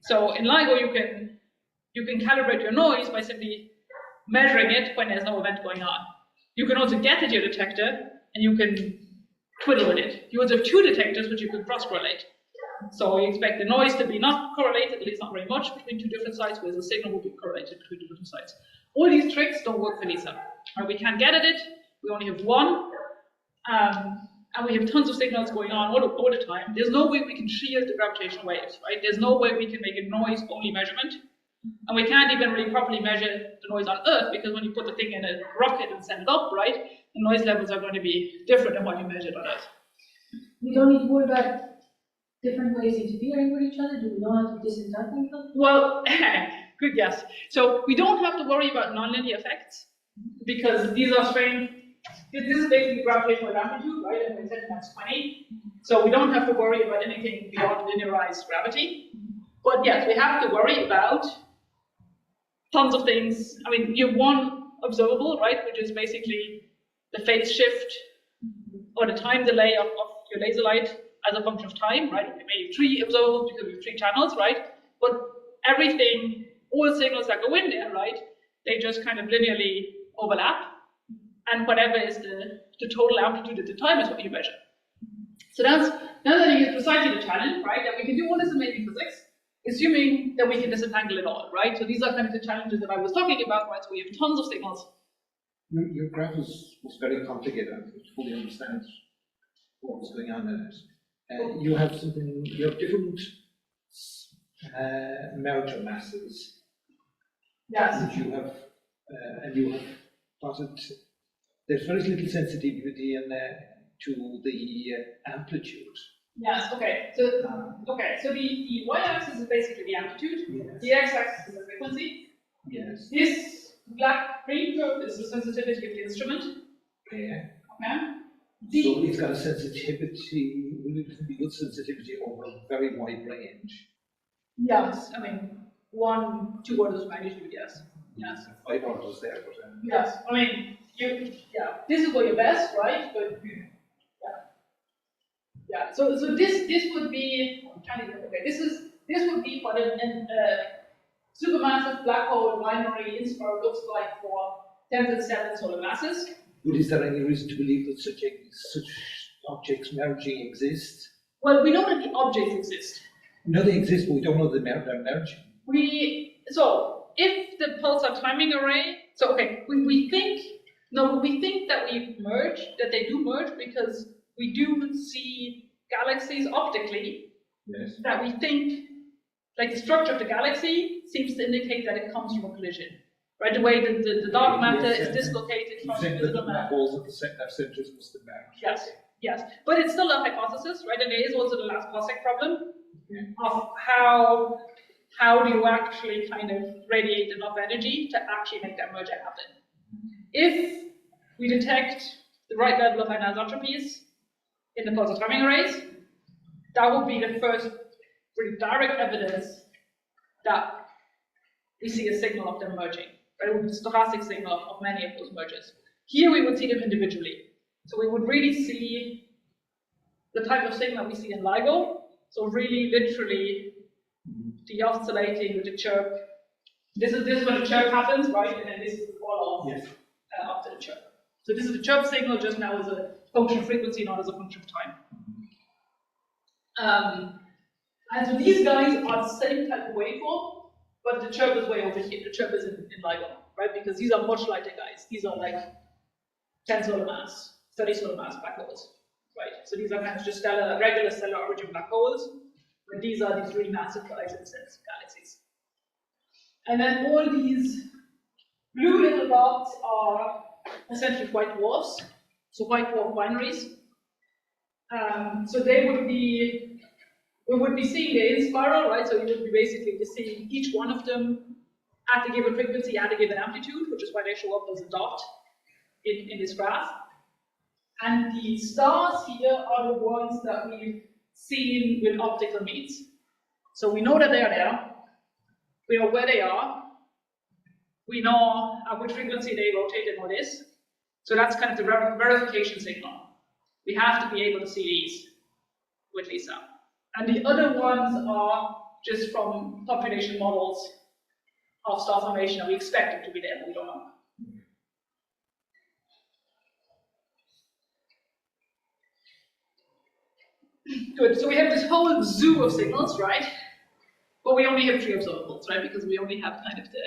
So in LIGO, you can calibrate your noise by simply measuring it when there's no event going on. You can also get at your detector, and you can twiddle with it. You also have two detectors which you can cross-correlate. So you expect the noise to be not correlated, at least not very much, between two different sites, whereas the signal will be correlated between two different sites. All these tricks don't work for LISA. We can't get at it, we only have one, and we have tons of signals going on all the time. There's no way we can shield the gravitational waves, right? There's no way we can make a noise-only measurement. And we can't even really properly measure the noise on Earth, because when you put the thing in a rocket and send it up, right, the noise levels are going to be different than what you measured on Earth.
We don't need to worry about different ways interfering with each other. Do we know how to disentangle them?
Well, good guess. So we don't have to worry about nonlinear effects, because these are strange. This is basically gravitational amplitude, right? And we said that's 20. So we don't have to worry about anything beyond linearized gravity. But yes, we have to worry about tons of things. I mean, you have one observable, right, which is basically the phase shift or the time delay of your laser light as a function of time, right? We may have three observables because we have three channels, right? But everything, all signals that go in there, right, they just kind of linearly overlap. And whatever is the total amplitude at the time is what you measure. So that's, I think, is precisely the challenge, right? That we can do all this amazing physics, assuming that we can disentangle it all, right? So these are kind of the challenges that I was talking about, right? So we have tons of signals.
Your graph was very complicated. I could fully understand what was going on in it. You have different merger masses.
Yes.
Which you have, and you have plotted. There's very little sensitivity to the amplitude.
Yes. Okay. So the y-axis is basically the amplitude.
Yes.
The x-axis is the frequency.
Yes.
This green curve is the sensitivity of the instrument.
Yeah.
Okay.
So it's got a sensitivity, really good sensitivity over a very wide range.
Yes. I mean, 1-2 orders of magnitude. Yes. Yes.
5 orders there, but
yes. I mean, this is for your best, right? But yeah. So this would be, I'm trying to think, okay, this would be what a supermassive black hole binary inspire looks like for 10⁷ solar masses.
but is there any reason to believe that such objects merging exist?
Well, we know that the objects exist.
We know they exist, but we don't know they're merging.
So if the pulsar timing array, so okay, we think that we've merged, that they do merge, because we do see galaxies optically.
Yes.
That we think, like the structure of the galaxy seems to indicate that it comes from a collision. Right, the way that the dark matter is dislocated from the visible matter.
Holes at the centers must have merged.
Yes, but it's still a hypothesis, right? And there is also the last cosmic problem of how do you actually kind of radiate enough energy to actually make that merger happen. If we detect the right level of anisotropies in the pulsar timing arrays, that would be the first really direct evidence that we see a signal of them merging. Right? It would be a stochastic signal of many of those mergers. Here we would see them individually. So we would really see the type of signal we see in LIGO. So really, literally, the oscillating with the chirp. This is when the chirp happens, right? And then this is the fall off after the chirp. So this is the chirp signal just now as a function of frequency, not as a function of time. And so these guys are the same type of waveform, but the chirp is way over here. The chirp is in LIGO, right? Because these are much lighter guys. These are like 10 solar mass, 30 solar mass black holes, right? So these are kind of just regular stellar origin black holes, but these are these really massive guys in the sense of galaxies. And then all these blue little dots are essentially white dwarfs, so white dwarf binaries. So they would be, we would be seeing the in spiral, right? So you would be basically just seeing each one of them at a given frequency, at a given amplitude, which is why they show up as a dot in this graph. And the stars here are the ones that we've seen with optical means. So we know that they are there, we know where they are, we know at which frequency they rotate and all this. So that's kind of the verification signal. We have to be able to see these with Lisa. And the other ones are just from population models of star formation, and we expect them to be there, but we don't know. Good, so we have this whole zoo of signals, right? But we only have 3 observables, right? Because we only have kind of the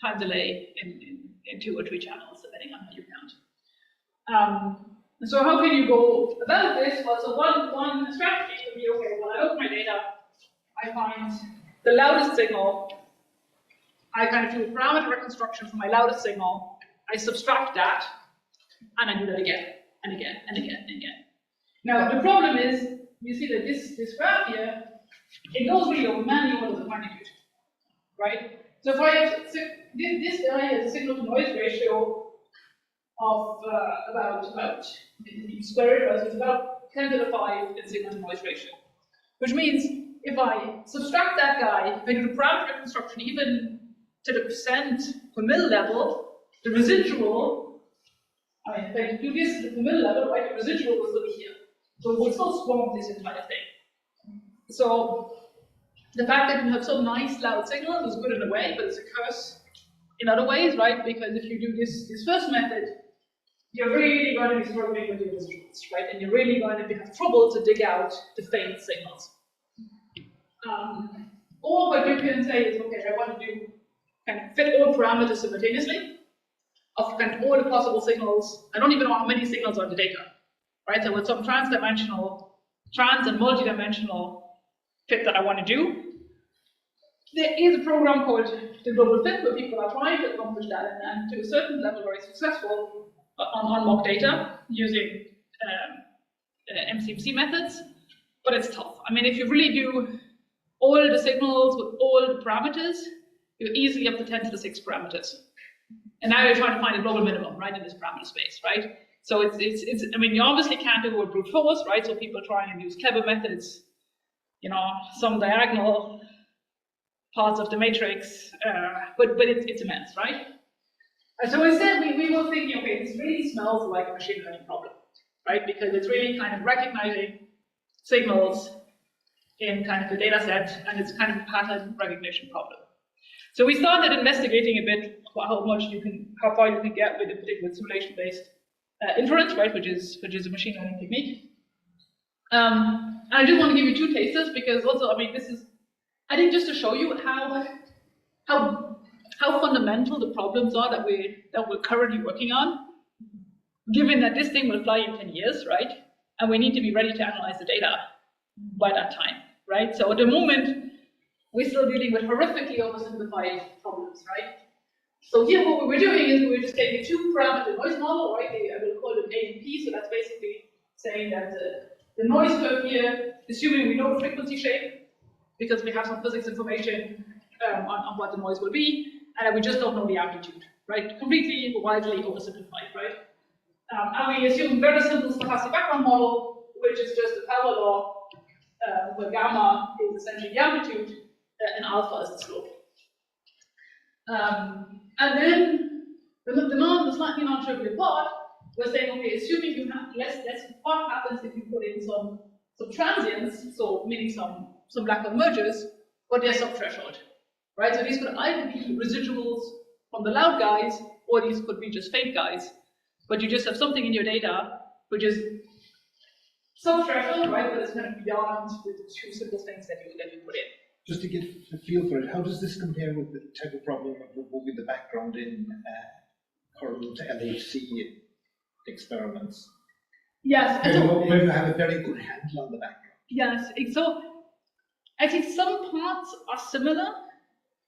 time delay in 2 or 3 channels, depending on how you count. So how can you go about this? Well, so one strategy would be, okay, well, I look at my data, I find the loudest signal, I kind of do a parameter reconstruction for my loudest signal, I subtract that, and I do that again, and again, and again, and again. Now, the problem is, you see that this graph here, it goes really over many orders of magnitude, right? So if I have, this guy has a signal to noise ratio of about square it, so it's about 10 to the 5 in signal to noise ratio. Which means if I subtract that guy, if I do the parameter reconstruction even to the percent per mil level, the residual, I mean, if I do this at the per mil level, right, the residual will still be here. So we'll still swamp this entire thing. So the fact that we have some nice loud signals is good in a way, but it's a curse in other ways, right? Because if you do this first method, you're really going to be struggling with your residuals, right? And you're really going to have trouble to dig out the faint signals. Or what you can say is, okay, I want to do kind of fit all parameters simultaneously of kind of all the possible signals. I don't even know how many signals are in the data, right? So with some trans and multidimensional fit that I want to do, there is a program called the Global Fit where people are trying to accomplish that and to a certain level very successful on mock data using MCMC methods, but it's tough. I mean, if you really do all the signals with all the parameters, you're easily up to 10 to the 6 parameters. And now you're trying to find a global minimum, right, in this parameter space, right? So it's I mean, you obviously can't do it with brute force, right? So people try and use clever methods, you know, some diagonal parts of the matrix, but it's immense, right? And so instead, we were thinking, okay, this really smells like a machine learning problem, right? Because it's really kind of recognizing signals in kind of the data set, and it's kind of a pattern recognition problem. So we started investigating a bit how far you can get with a particular simulation-based inference, right, which is a machine learning technique. And I just want to give you 2 tasters because also, I mean, this is, I think, just to show you how fundamental the problems are that we're currently working on, given that this thing will fly in 10 years, right? And we need to be ready to analyze the data by that time, right? So at the moment, we're still dealing with horrifically oversimplified problems, right? So here what we were doing is we were just taking a 2-parameter noise model, right? I will call it A and P, so that's basically saying that the noise curve here, assuming we know the frequency shape, because we have some physics information on what the noise will be, and we just don't know the amplitude, right? Completely, widely oversimplified, right? And we assume very simple stochastic background model, which is just a power law, where gamma is essentially the amplitude, and alpha is the slope. And then the slightly non-trivial part, we're saying, okay, assuming you have what happens if you put in some transients, so meaning some black hole mergers, but there's some threshold, right? So these could either be residuals from the loud guys, or these could be just faint guys, but you just have something in your data which is some threshold, right? But it's kind of beyond with the 2 simple things that you put in.
Just to get a feel for it, how does this compare with the type of problem of removing the background in current LHC experiments?
Yes.
Where you have a very good handle on the background.
Yes. So I think some parts are similar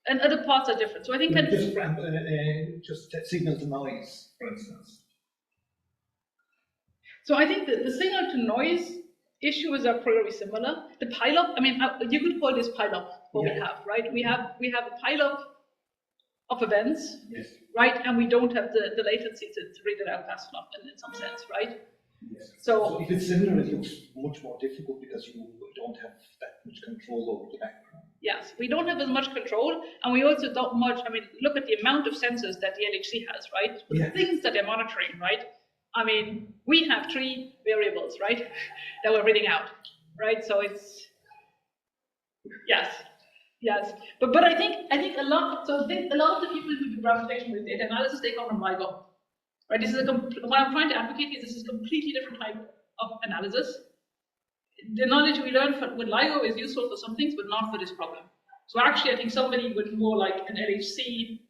and other parts are different. So I think
just signal to noise, for instance.
So I think that the signal to noise issues are pretty similar. The pileup, I mean, you could call this pileup what we have, right? We have a pileup of events,
Yes.
right? And we don't have the latency to read it out fast enough in some sense, right?
Yes.
So
if it's similar, it looks much more difficult because you don't have that much control over the background.
yes, we don't have as much control, and we also don't much, I mean, look at the amount of sensors that the LHC has, right?
Yeah.
The things that they're monitoring, right? I mean, we have 3 variables, right, that we're reading out, right? So it's, yes. But I think a lot of the people who do gravitation with data analysis, they come from LIGO, right? This is what I'm trying to advocate is this is a completely different type of analysis. The knowledge we learn with LIGO is useful for some things, but not for this problem. So actually, I think somebody with more like an LHC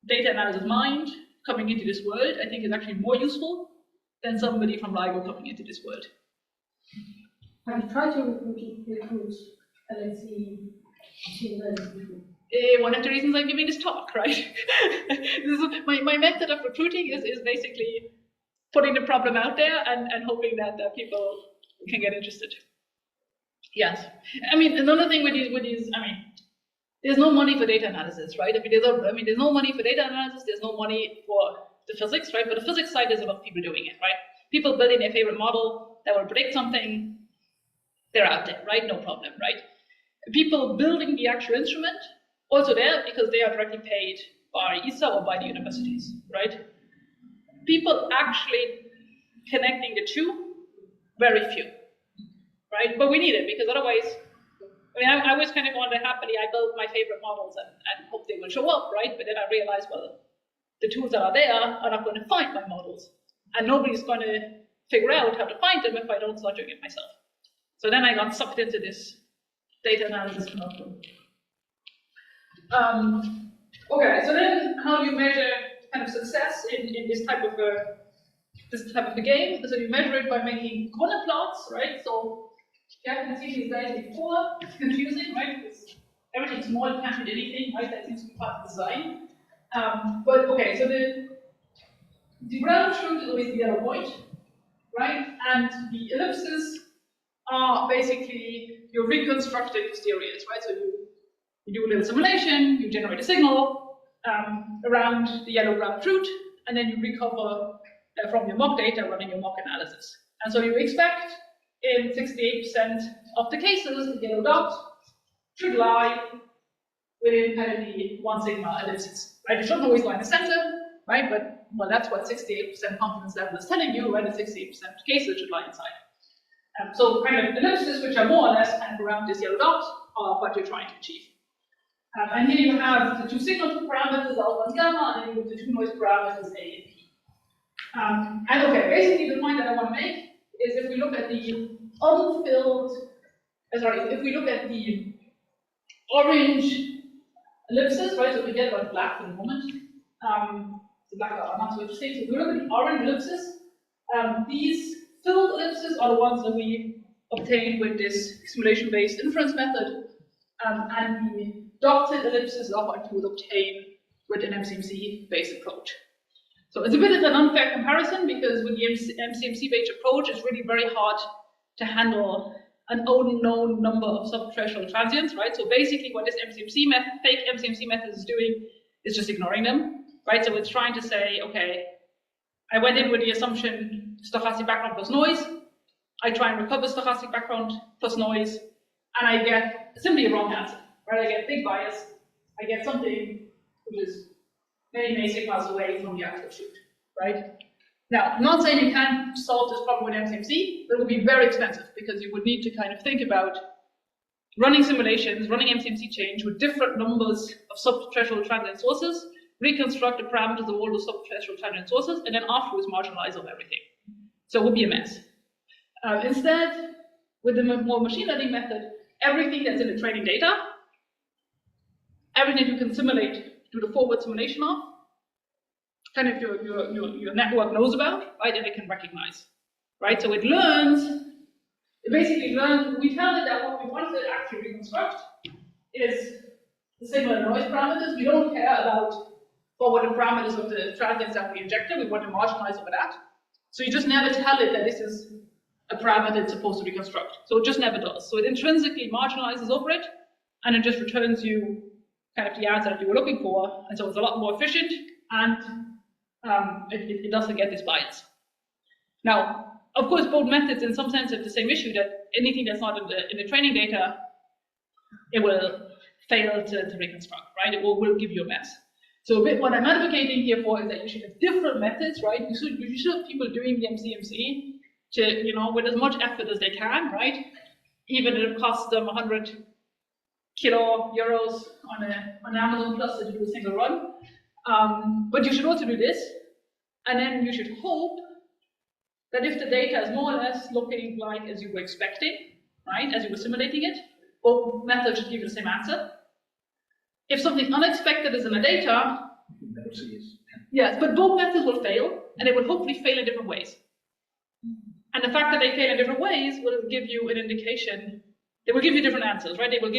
data analysis mind coming into this world, I think is actually more useful than somebody from LIGO coming into this world.
Have you tried to recruit LHC machine learning people?
One of the reasons I'm giving this talk, right? my method of recruiting is basically putting the problem out there and hoping that people can get interested. Yes. I mean, another thing with these, I mean, there's no money for data analysis, right? I mean, there's no money for data analysis, there's no money for the physics, right? But the physics side, there's a lot of people doing it, right? People building their favorite model that will predict something, they're out there, right? No problem, right? People building the actual instrument, also there because they are directly paid by ESA or by the universities, right? People actually connecting the two, very few, right? But we need it because otherwise, I mean, I was kind of wonder happily, I built my favorite models and hope they will show up, right? But then I realized, well, the tools that are there are not going to find my models. And nobody's going to figure out how to find them if I don't start doing it myself. So then I got sucked into this data analysis problem. Okay, so then how do you measure kind of success in this type of a game? So you measure it by making corner plots, right? So you haven't seen these guys before. It's confusing, right? Because everything's small, you can't read anything, right? That seems to be part of the design. But okay, so the ground truth is always the yellow point, right? And the ellipses are basically your reconstructed exteriors, right? So you do a little simulation, you generate a signal around the yellow ground truth, and then you recover from your mock data running your mock analysis. And so you expect in 68% of the cases, the yellow dot should lie within kind of the 1 sigma ellipses, right? It shouldn't always lie in the center, right? But well, that's what 68% confidence level is telling you, right? In 68% of cases, it should lie inside. So kind of ellipses which are more or less kind of around this yellow dot are what you're trying to achieve. And here you have the 2 signal parameters, alpha and gamma, and then you have the 2 noise parameters, A and P. And okay, basically the point that I want to make is if we look at the unfilled, if we look at the orange ellipses, right, so forget about black for the moment. The black are not so interesting. So if we look at the orange ellipses, these filled ellipses are the ones that we obtain with this simulation-based inference method, and the dotted ellipses are what you would obtain with an MCMC-based approach. So it's a bit of an unfair comparison because with the MCMC-based approach, it's really very hard to handle an unknown number of subthreshold transients, right? So basically what this fake MCMC method is doing is just ignoring them, right? So it's trying to say, okay, I went in with the assumption stochastic background plus noise, I try and recover stochastic background plus noise, and I get simply a wrong answer, right? I get big bias, I get something which is many sigmas away from the actual shoot, right? Now, I'm not saying you can't solve this problem with MCMC, but it would be very expensive because you would need to kind of think about running simulations, running MCMC change with different numbers of subthreshold transient sources, reconstruct the parameters of all those subthreshold transient sources, and then afterwards marginalize of everything. So it would be a mess. Instead, with the more machine learning method, everything that's in the training data, everything you can simulate, do the forward simulation of, kind of your network knows about, right, and it can recognize, right? So it basically learns, we tell it that what we want to actually reconstruct is the signal and noise parameters. We don't care about forward parameters of the transients that we injected, we want to marginalize over that. So you just never tell it that this is a parameter it's supposed to reconstruct. So it just never does. So it intrinsically marginalizes over it, and it just returns you kind of the answer that you were looking for, and so it's a lot more efficient, and it doesn't get this bias. Now, of course, both methods in some sense have the same issue, that anything that's not in the training data, it will fail to reconstruct, right? It will give you a mess. So what I'm advocating here for is that you should have different methods, right? You should have people doing the MCMC to, with as much effort as they can, right? Even if it costs them 100 euros on an Amazon Plus to do a single run. But you should also do this, and then you should hope that if the data is more or less looking like as you were expecting, right, as you were simulating it, both methods should give you the same answer. If something unexpected is in the data, yes, but both methods will fail, and they will hopefully fail in different ways. And the fact that they fail in different ways will give you an indication. They will give you different answers, right? They will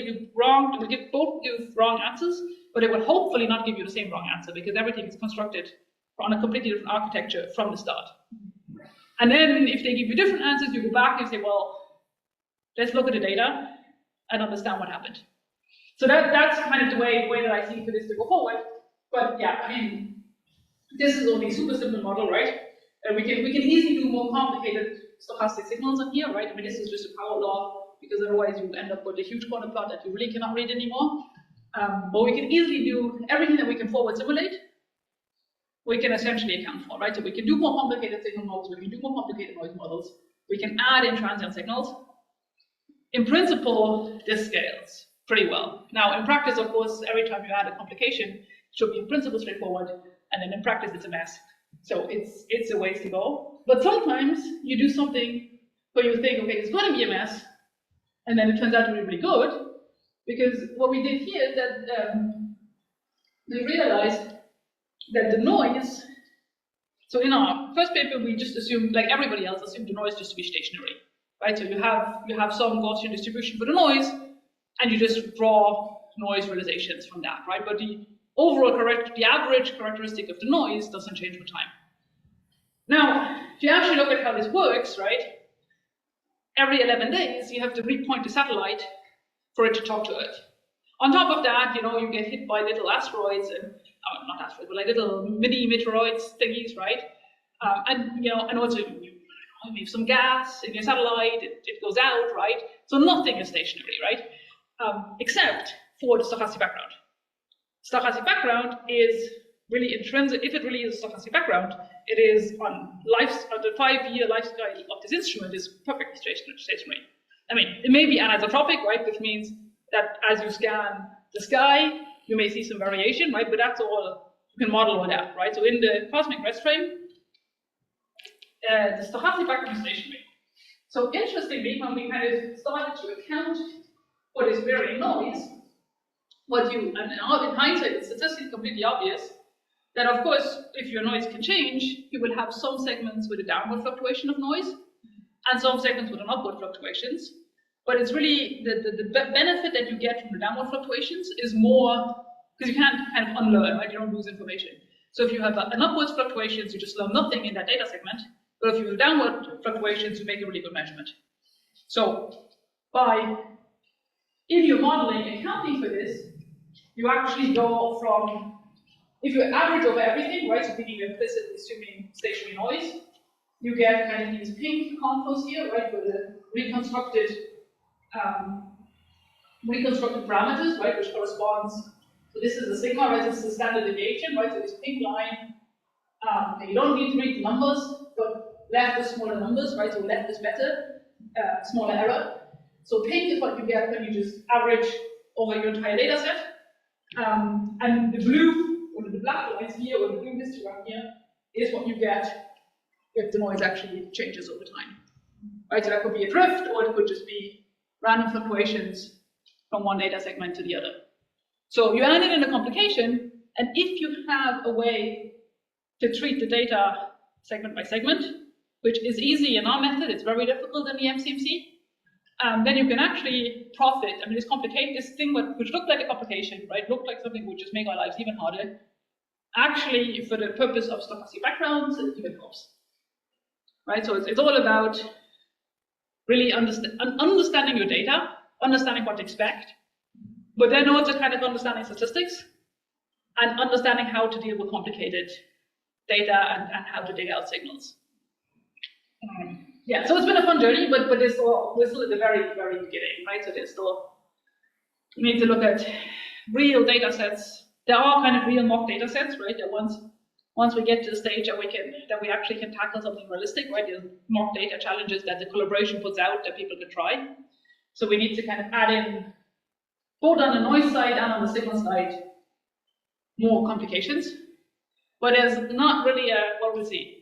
both give wrong answers, but it will hopefully not give you the same wrong answer, because everything is constructed on a completely different architecture from the start. And then if they give you different answers, you go back and say, well, let's look at the data and understand what happened. So that's kind of the way that I see for this to go forward. But yeah, I mean, this is only a super simple model, right? And we can easily do more complicated stochastic signals in here, right? I mean, this is just a power law, because otherwise you end up with a huge corner plot that you really cannot read anymore. But we can easily do everything that we can forward simulate, we can essentially account for, right? So we can do more complicated signal models, we can do more complicated noise models, we can add in transient signals. In principle, this scales pretty well. Now, in practice, of course, every time you add a complication, it should be in principle straightforward, and then in practice, it's a mess. So it's a ways to go. But sometimes you do something where you think, okay, it's going to be a mess, and then it turns out to be really good, because what we did here is that we realized that the noise, so in our first paper, we just assumed, like everybody else, assumed the noise just to be stationary, right? So you have some Gaussian distribution for the noise, and you just draw noise realizations from that, right? But the overall the average characteristic of the noise doesn't change with time. Now, if you actually look at how this works, right? Every 11 days, you have to repoint the satellite for it to talk to Earth. On top of that, you get hit by little asteroids and not asteroids, but like little mini meteoroids thingies, right? And also you have some gas in your satellite, it goes out, right? So nothing is stationary, right? Except for the stochastic background. Stochastic background is really intrinsic. If it really is a stochastic background, it is on the 5-year lifespan of this instrument is perfectly stationary. I mean, it may be anisotropic, right? Which means that as you scan the sky, you may see some variation, right? But that's all, you can model all that, right? So in the cosmic rest frame, the stochastic background is stationary. So interestingly, when we kind of started to account for this varying noise, in hindsight, it's statistically completely obvious that, of course, if your noise can change, you will have some segments with a downward fluctuation of noise, and some segments with an upward fluctuations. But it's really the benefit that you get from the downward fluctuations is more, because you can't kind of unlearn, right? You don't lose information. So if you have an upwards fluctuations, you just learn nothing in that data segment. But if you have downward fluctuations, you make a really good measurement. So if you're modeling accounting for this, you actually go from, if you average over everything, right? So thinking implicitly assuming stationary noise, you get kind of these pink contours here, right? With the reconstructed parameters, right, which corresponds. So this is the sigma, right? This is the standard deviation, right? So this pink line, you don't need to read the numbers, but left is smaller numbers, right? So left is better, smaller error. So pink is what you get when you just average over your entire data set. And the blue, or the black lines here, or the blue histogram here, is what you get if the noise actually changes over time. Right, so that could be a drift, or it could just be random fluctuations from one data segment to the other. So you add it in a complication, and if you have a way to treat the data segment by segment, which is easy in our method, it's very difficult in the MCMC, then you can actually profit. I mean, this thing which looked like a complication, right, looked like something which would just make our lives even harder. Actually, for the purpose of stochastic backgrounds, it even helps. Right, so it's all about really understanding your data, understanding what to expect, but then also kind of understanding statistics and understanding how to deal with complicated data and how to dig out signals. Yeah, so it's been a fun journey, but we're still at the very, very beginning, right? So there's still, we need to look at real data sets. There are kind of real mock data sets, right? That once we get to the stage that we actually can tackle something realistic, right? There's mock data challenges that the collaboration puts out that people can try. So we need to kind of add in, both on the noise side and on the signal side, more complications. But there's not really a, well, we'll see.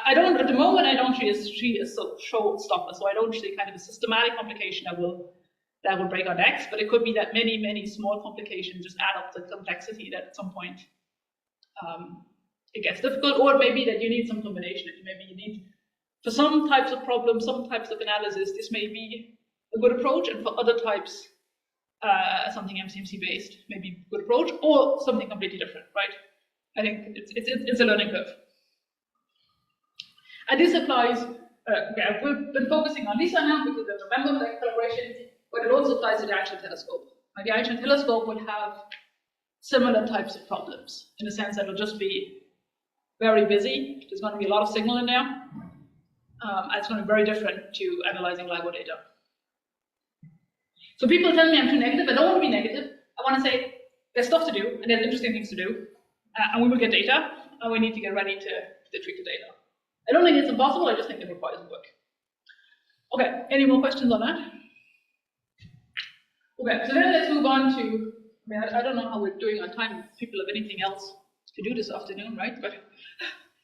I don't, at the moment, I don't see a showstopper, so I don't see kind of a systematic complication that will break our necks, but it could be that many small complications just add up to complexity that at some point it gets difficult, or maybe that you need some combination. Maybe you need, for some types of problems, some types of analysis, this may be a good approach, and for other types, something MCMC based may be a good approach, or something completely different, right? I think it's a learning curve. And this applies, we've been focusing on LISA now because of the member of that collaboration, but it also applies to the Einstein telescope. The Einstein telescope would have similar types of problems, in the sense that it'll just be very busy. There's going to be a lot of signal in there. And it's going to be very different to analyzing LIGO data. So people tell me I'm too negative. I don't want to be negative. I want to say there's stuff to do, and there's interesting things to do. And we will get data, and we need to get ready to treat the data. I don't think it's impossible, I just think it requires work. Okay, any more questions on that? Okay, so then let's move on to, I don't know how we're doing on time, if people have anything else to do this afternoon, right? But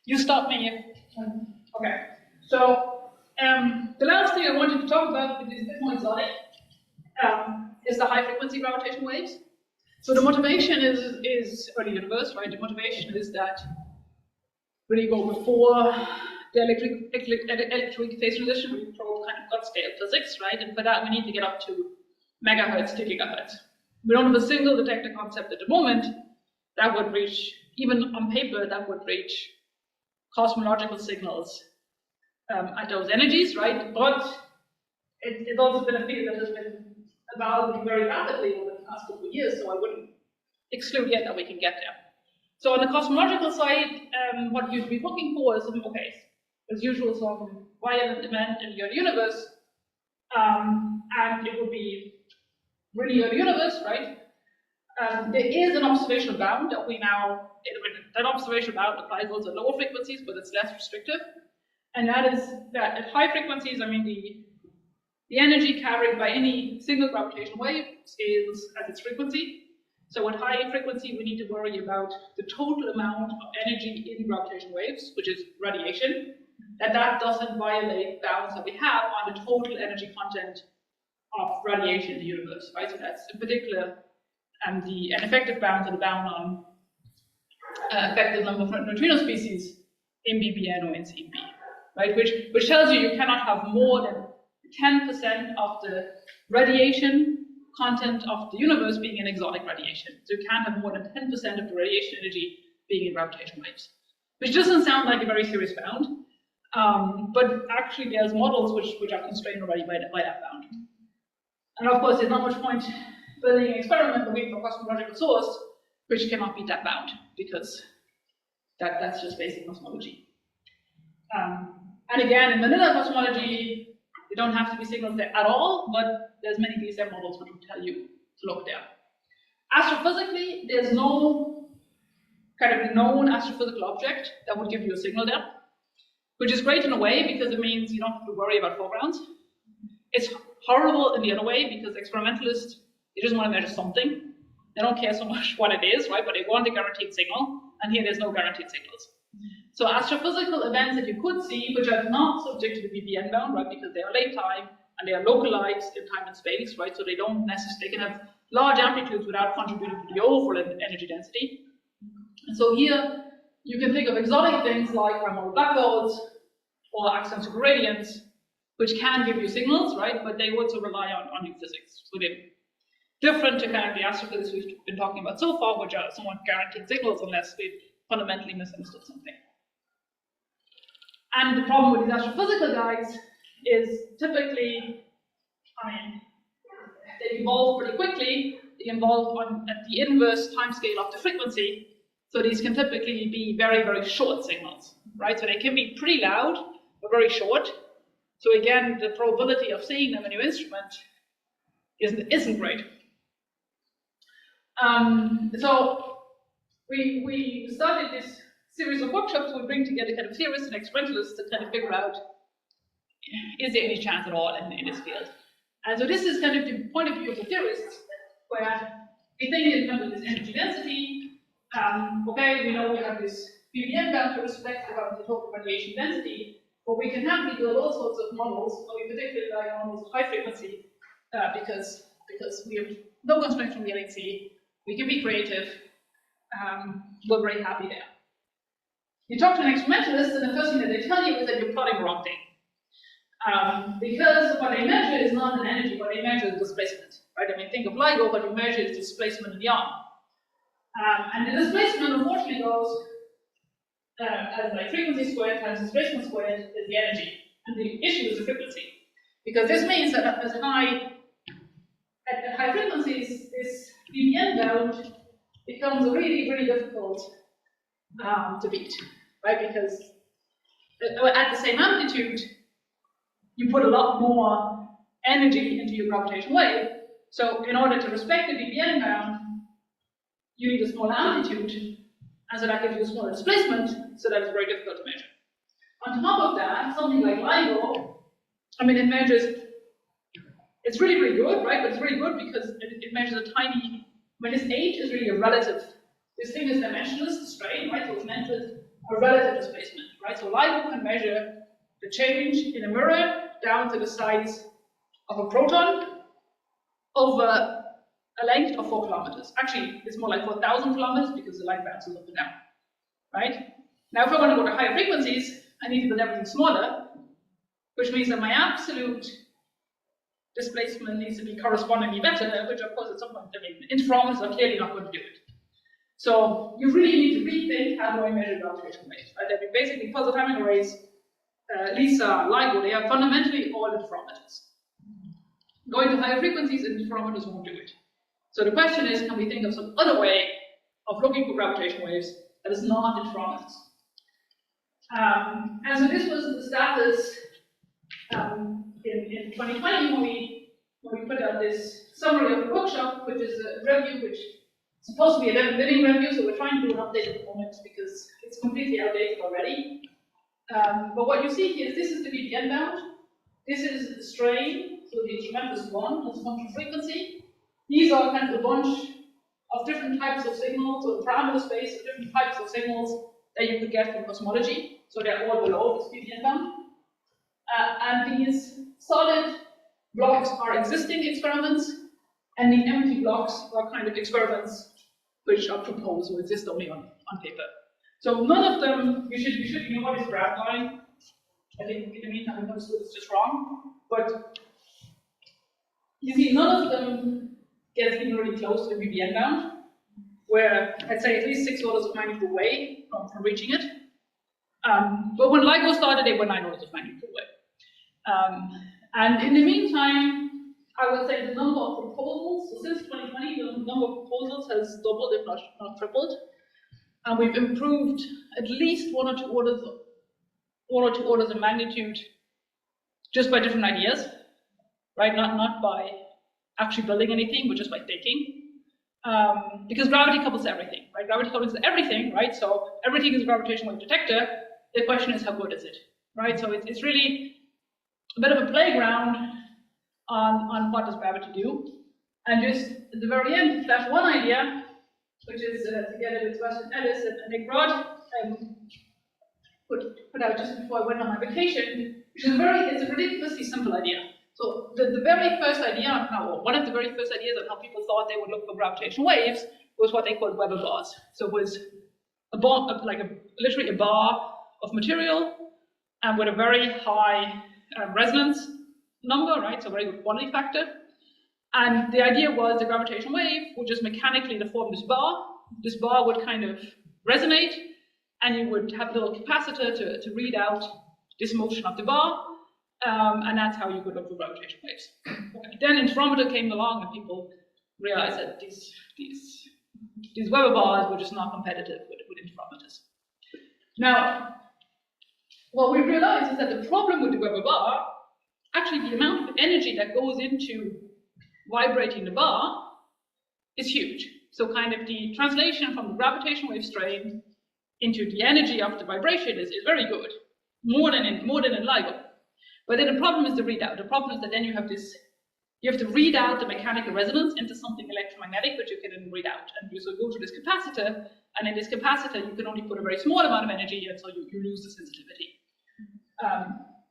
you stop me if, okay. So, the last thing I wanted to talk about, which is a bit more exotic, is the high frequency gravitational waves. So the motivation is early universe, right? The motivation is that when you go before the electric phase transition, we probe kind of gut scale physics, right? And for that, we need to get up to megahertz to gigahertz. We don't have a single detector concept at the moment that would reach, even on paper, that would reach cosmological signals at those energies, right? But it's also been a field that has been evolving very rapidly over the past couple of years, so I wouldn't exclude yet that we can get there. So on the cosmological side, what you'd be looking for is, okay, as usual, some violent event in your universe, and it would be really your universe, right? There is an observational bound that we now, that observational bound applies also at lower frequencies, but it's less restrictive. And that is that at high frequencies, I mean, the energy carried by any single gravitational wave scales at its frequency. So at high frequency, we need to worry about the total amount of energy in gravitational waves, which is radiation, that doesn't violate bounds that we have on the total energy content of radiation in the universe, right? So that's in particular an effective bound to the bound on effective number of neutrino species in BBN or in CMB, right? Which tells you cannot have more than 10% of the radiation content of the universe being in exotic radiation. So you can't have more than 10% of the radiation energy being in gravitational waves, which doesn't sound like a very serious bound, but actually there's models which are constrained already by that bound. And of course, there's not much point building an experiment or waiting for a cosmological source which cannot beat that bound, because that's just basic cosmology. And again, in vanilla cosmology, they don't have to be signals there at all, but there's many DSM models which will tell you to look there. Astrophysically, there's no kind of known astrophysical object that would give you a signal there, which is great in a way because it means you don't have to worry about foregrounds. It's horrible in the other way because experimentalists, they just want to measure something. They don't care so much what it is, right? But they want a guaranteed signal, and here there's no guaranteed signals. So astrophysical events that you could see, which are not subject to the BBN bound, right? Because they are late time and they are localized in time and space, right? So they don't necessarily, they can have large amplitudes without contributing to the overall energy density. And so here you can think of exotic things like primordial black holes or axion superradiance, which can give you signals, right? But they also rely on new physics. So they're different to kind of the astrophysics we've been talking about so far, which are somewhat guaranteed signals unless we've fundamentally misunderstood something. And the problem with these astrophysical guys is typically, they evolve pretty quickly. They evolve at the inverse time scale of the frequency. So these can typically be very, very short signals, right? So they can be pretty loud, but very short. So again, the probability of seeing them in your instrument isn't great. So we started this series of workshops. We bring together kind of theorists and experimentalists to kind of figure out, is there any chance at all in this field? And so this is kind of the point of view of the theorists, where we think in terms of this energy density. Okay, we know we have this BBM bound to respect about the total radiation density, but we can have build all sorts of models, so we particularly like models of high frequency, because we have no constraints from the LHC, we can be creative, we're very happy there. You talk to an experimentalist, and the first thing that they tell you is that you're plotting the wrong thing. Because what they measure is not an energy, what they measure is displacement, right? I mean, think of LIGO, what you measure is displacement in the arm. And the displacement, unfortunately, goes as like frequency squared times displacement squared is the energy. And the issue is the frequency. Because this means that at high frequencies, this BBN bound becomes really, really difficult to beat, right? Because at the same amplitude, you put a lot more energy into your gravitational wave. So in order to respect the BBN bound, you need a smaller amplitude, and so that gives you a smaller displacement, so that is very difficult to measure. On top of that, something like LIGO, I mean, it measures, it's really, really good, right? But it's really good because it measures a tiny, when this H is really a relative, this thing is dimensionless, the strain, right? So it's meant as a relative displacement, right? So LIGO can measure the change in a mirror down to the size of a proton over a length of 4 kilometers. Actually, it's more like 4,000 kilometers because the light bounces up and down, right? Now, if I want to go to higher frequencies, I need to build everything smaller, which means that my absolute displacement needs to be correspondingly better, which of course at some point, I mean, interferometers are clearly not going to do it. So you really need to rethink how do I measure gravitational waves, right? I mean, basically, pulsar timing arrays, LISA, LIGO, they are fundamentally all interferometers. Going to higher frequencies, interferometers won't do it. So the question is, can we think of some other way of looking for gravitational waves that is not interferometers? And so this was the status in 2020 when we put out this summary of the workshop, which is a review which is supposed to be a living review, so we're trying to do an update at the moment because it's completely outdated already. But what you see here is this is the BBN bound, this is the strain, so the instrument is 1 as a function of frequency. These are kind of a bunch of different types of signals, or the parameter space of different types of signals that you could get from cosmology. So they're all below this BBN bound. And these solid blocks are existing experiments, and the empty blocks are kind of experiments which are proposed or exist only on paper. So none of them, you should know what is graph line. I think in the meantime I'm understood it's just wrong. But you see none of them gets even really close to the BBN bound, where I'd say at least 6 orders of magnitude away from reaching it. But when LIGO started, they were 9 orders of magnitude away. And in the meantime, I would say the number of proposals, so since 2020, the number of proposals has doubled, if not tripled. And we've improved at least 1 or 2 orders of magnitude just by different ideas, right? Not by actually building anything, but just by thinking. Because gravity couples everything, right? Gravity couples everything, right? So everything is a gravitational wave detector. The question is, how good is it, right? So it's really a bit of a playground on what does gravity do. And just at the very end, flash one idea, which is together with Weston Ellis and Nick Rod, put out just before I went on my vacation, which is it's a ridiculously simple idea. So the very first idea, one of the very first ideas on how people thought they would look for gravitational waves was what they called Weber bars. So it was a bar, literally a bar of material, and with a very high resonance number, right? So very good quantity factor. And the idea was the gravitational wave would just mechanically deform this bar. This bar would kind of resonate, and you would have a little capacitor to read out this motion of the bar. And that's how you could look for gravitational waves. Okay. Then interferometer came along and people realized that these Weber bars were just not competitive with interferometers. Now, what we realized is that the problem with the Weber bar, actually the amount of energy that goes into vibrating the bar is huge. So kind of the translation from the gravitational wave strain into the energy of the vibration is very good, more than in LIGO. But then the problem is the readout. The problem is that then you have to read out the mechanical resonance into something electromagnetic, which you can then read out. And you so go to this capacitor, and in this capacitor you can only put a very small amount of energy, and so you lose the sensitivity.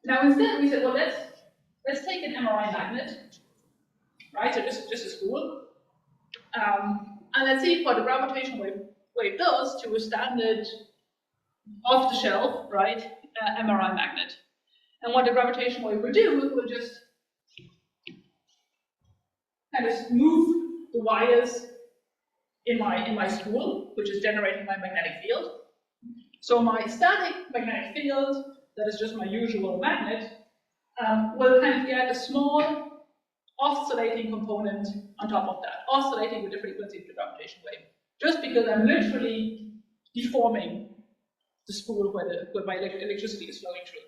Now instead we said, well, let's take an MRI magnet, right? So just a spool, and let's see what the gravitational wave does to a standard off-the-shelf, right, MRI magnet. And what the gravitational wave will do, it will just kind of move the wires in my spool, which is generating my magnetic field. So my static magnetic field, that is just my usual magnet, will kind of get a small oscillating component on top of that, oscillating with the frequency of the gravitational wave, just because I'm literally deforming the spool where my electricity is flowing through.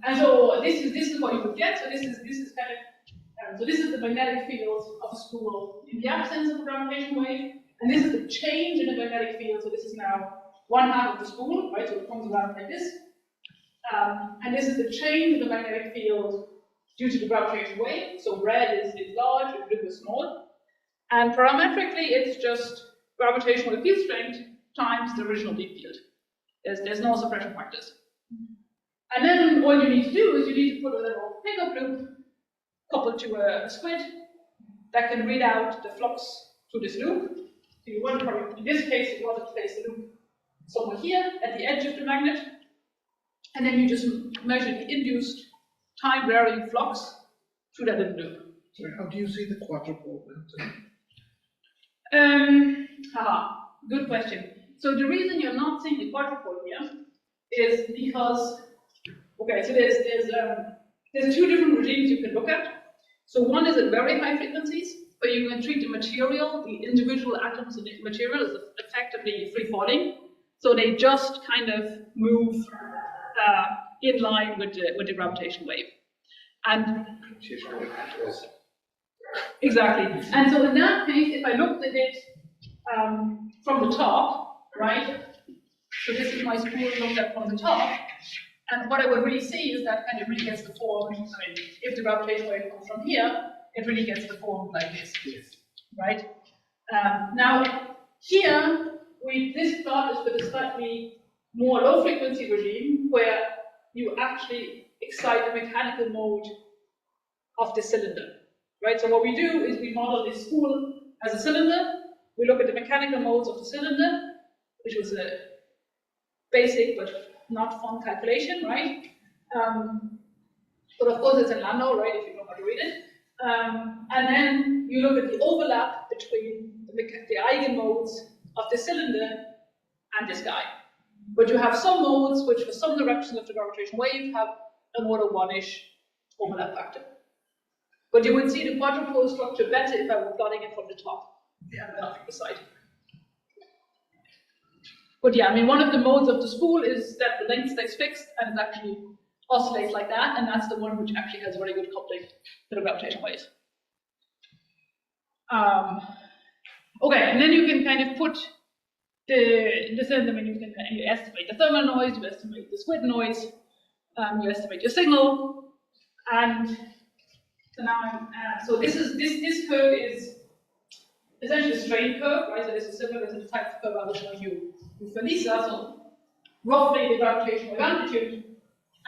And so this is what you would get. So this is kind of so this is the magnetic field of a spool in the absence of a gravitational wave, and this is the change in the magnetic field. So this is now one half of the spool, right? So it comes around like this, and this is the change in the magnetic field due to the gravitational wave. So red is large and blue is small, and parametrically it's just gravitational field strength times the original deep field. There's no suppression factors. And then all you need to do is you need to put a little pickup loop coupled to a squid that can read out the flux through this loop. So you want to probably, in this case, you want to place the loop somewhere here at the edge of the magnet, and then you just measure the induced time-varying flux through that little loop.
So how do you see the quadrupole?
Good question. So the reason you're not seeing the quadrupole here is because, okay, so there's two different regimes you can look at. So one is at very high frequencies, where you can treat the material, the individual atoms of the material, as effectively free falling. So they just kind of move in line with the gravitational wave. And exactly. And so in that case, if I looked at it from the top, right? So this is my spool looked at from the top. And what I would really see is that kind of really gets the form, I mean, if the gravitational wave comes from here, it really gets the form like this, right? Now, here, this plot is with a slightly more low frequency regime where you actually excite the mechanical mode of the cylinder, right? So what we do is we model this spool as a cylinder, we look at the mechanical modes of the cylinder, which was a basic but not fun calculation, right? But of course it's in Landau, right, if you know how to read it. And then you look at the overlap between the eigenmodes of the cylinder and this guy. But you have some modes which, for some directions of the gravitational wave, have an order 1-ish overlap factor. But you would see the quadrupole structure better if I were plotting it from the top and not from the side. But yeah, I mean, one of the modes of the spool is that the length stays fixed and it actually oscillates like that, and that's the one which actually has very good coupling to the gravitational waves. Okay, and then you can kind of put the cylinder, I mean, you estimate the thermal noise, you estimate the squid noise, you estimate your signal, and so now, so this curve is essentially a strain curve, right? So this is similar to the type of curve I was showing you with Felisa. So roughly the gravitational wave amplitude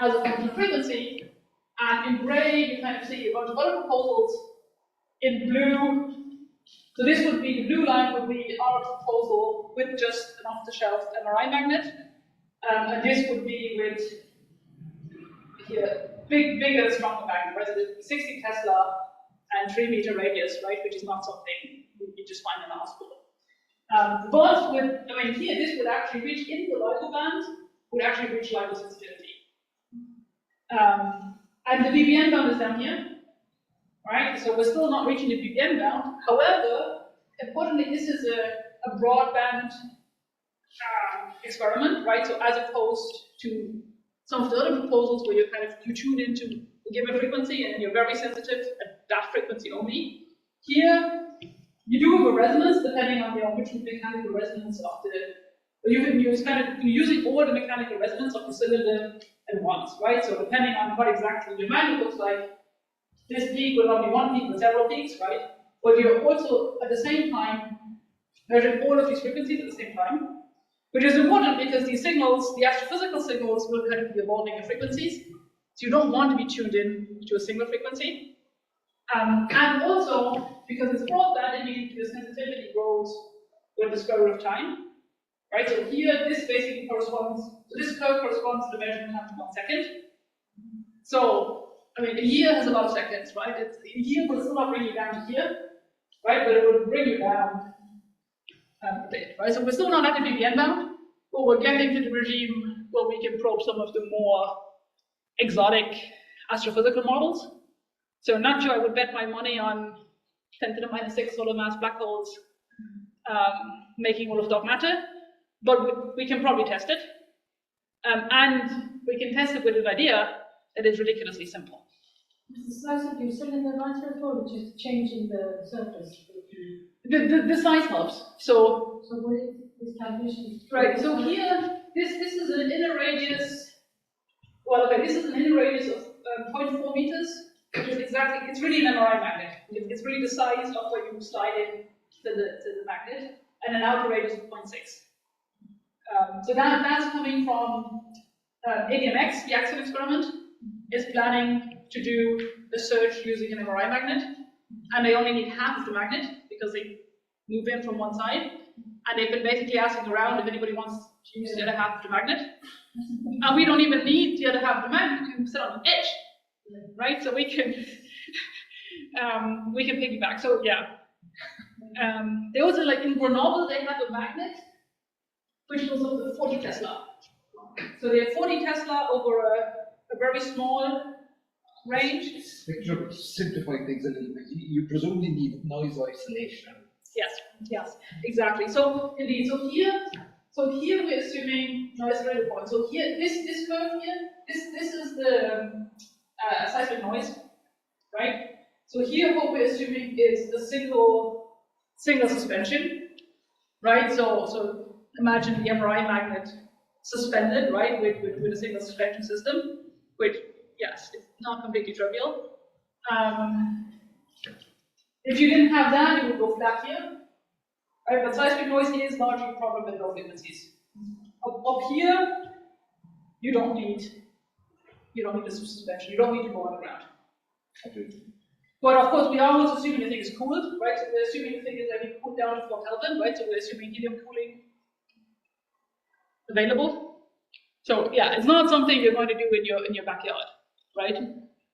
as a function of frequency, and in gray you kind of see a bunch of other proposals. In blue, so this would be, the blue line would be our proposal with just an off-the-shelf MRI magnet, and this would be with here, bigger, stronger magnet, right? So the 60 Tesla and 3 meter radius, right? Which is not something you just find in a hospital. But with, I mean, here this would actually reach into the LIGO band, would actually reach LIGO sensitivity. And the BBN bound is down here, right? So we're still not reaching the BBN bound. However, importantly, this is a broadband experiment, right? So as opposed to some of the other proposals where you tune into a given frequency and you're very sensitive at that frequency only. Here, you do have a resonance depending on which mechanical resonance of the. You can use you're using all the mechanical resonance of the cylinder at once, right? So depending on what exactly your magnet looks like, this peak will not be one peak, but several peaks, right? But you're also at the same time measuring all of these frequencies at the same time, which is important because these signals, the astrophysical signals, will kind of be evolving in frequencies. So you don't want to be tuned in to a single frequency. And also, because it's broadband, it means the sensitivity grows with the square root of time. Right? So here, this basically corresponds, so this curve corresponds to the measurement time in 1 second. So, I mean, a year has a lot of seconds, right? A year will still not bring you down to here, right? But it will bring you down a bit, right? So we're still not at the BBN bound, but we're getting to the regime where we can probe some of the more exotic astrophysical models. So not sure I would bet my money on 10 to the minus 6 solar mass black holes making all of dark matter, but we can probably test it. And we can test it with an idea that is ridiculously simple.
Is the size of your cylinder matter at all, which is changing the surface?
The size helps. So
what is this calculation?
right, so here, this is an inner radius, well, okay, this is an inner radius of 0.4 meters, which is exactly, it's really an MRI magnet. It's really the size of what you slide in to the magnet, and an outer radius of 0.6. So that's coming from ADMX, the Axion experiment, is planning to do a search using an MRI magnet, and they only need half of the magnet because they move in from one side, and they've been basically asking around if anybody wants to use the other half of the magnet. And we don't even need the other half of the magnet, we can sit on the edge, right? So we can piggyback. So yeah, they also, like in Grenoble, they have a magnet which was of 40 Tesla. So they have 40 Tesla over a very small range.
Simplifying things a little bit, you presumably need noise isolation.
Yes, exactly. So indeed, so here we're assuming noise rate point. So here, this curve here, this is the seismic noise, right? So here what we're assuming is the single suspension, right? So imagine the MRI magnet suspended, right, with a single suspension system, which, yes, it's not completely trivial. If you didn't have that, you would go flat here, right? But seismic noise is largely a problem with low frequencies. Up here, you don't need a suspension. You don't need to go underground. But of course, we are also assuming the thing is cooled, right? So we're assuming the thing is like cooled down to 4 Kelvin, right? So we're assuming helium cooling available. So yeah, it's not something you're going to do in your backyard, right?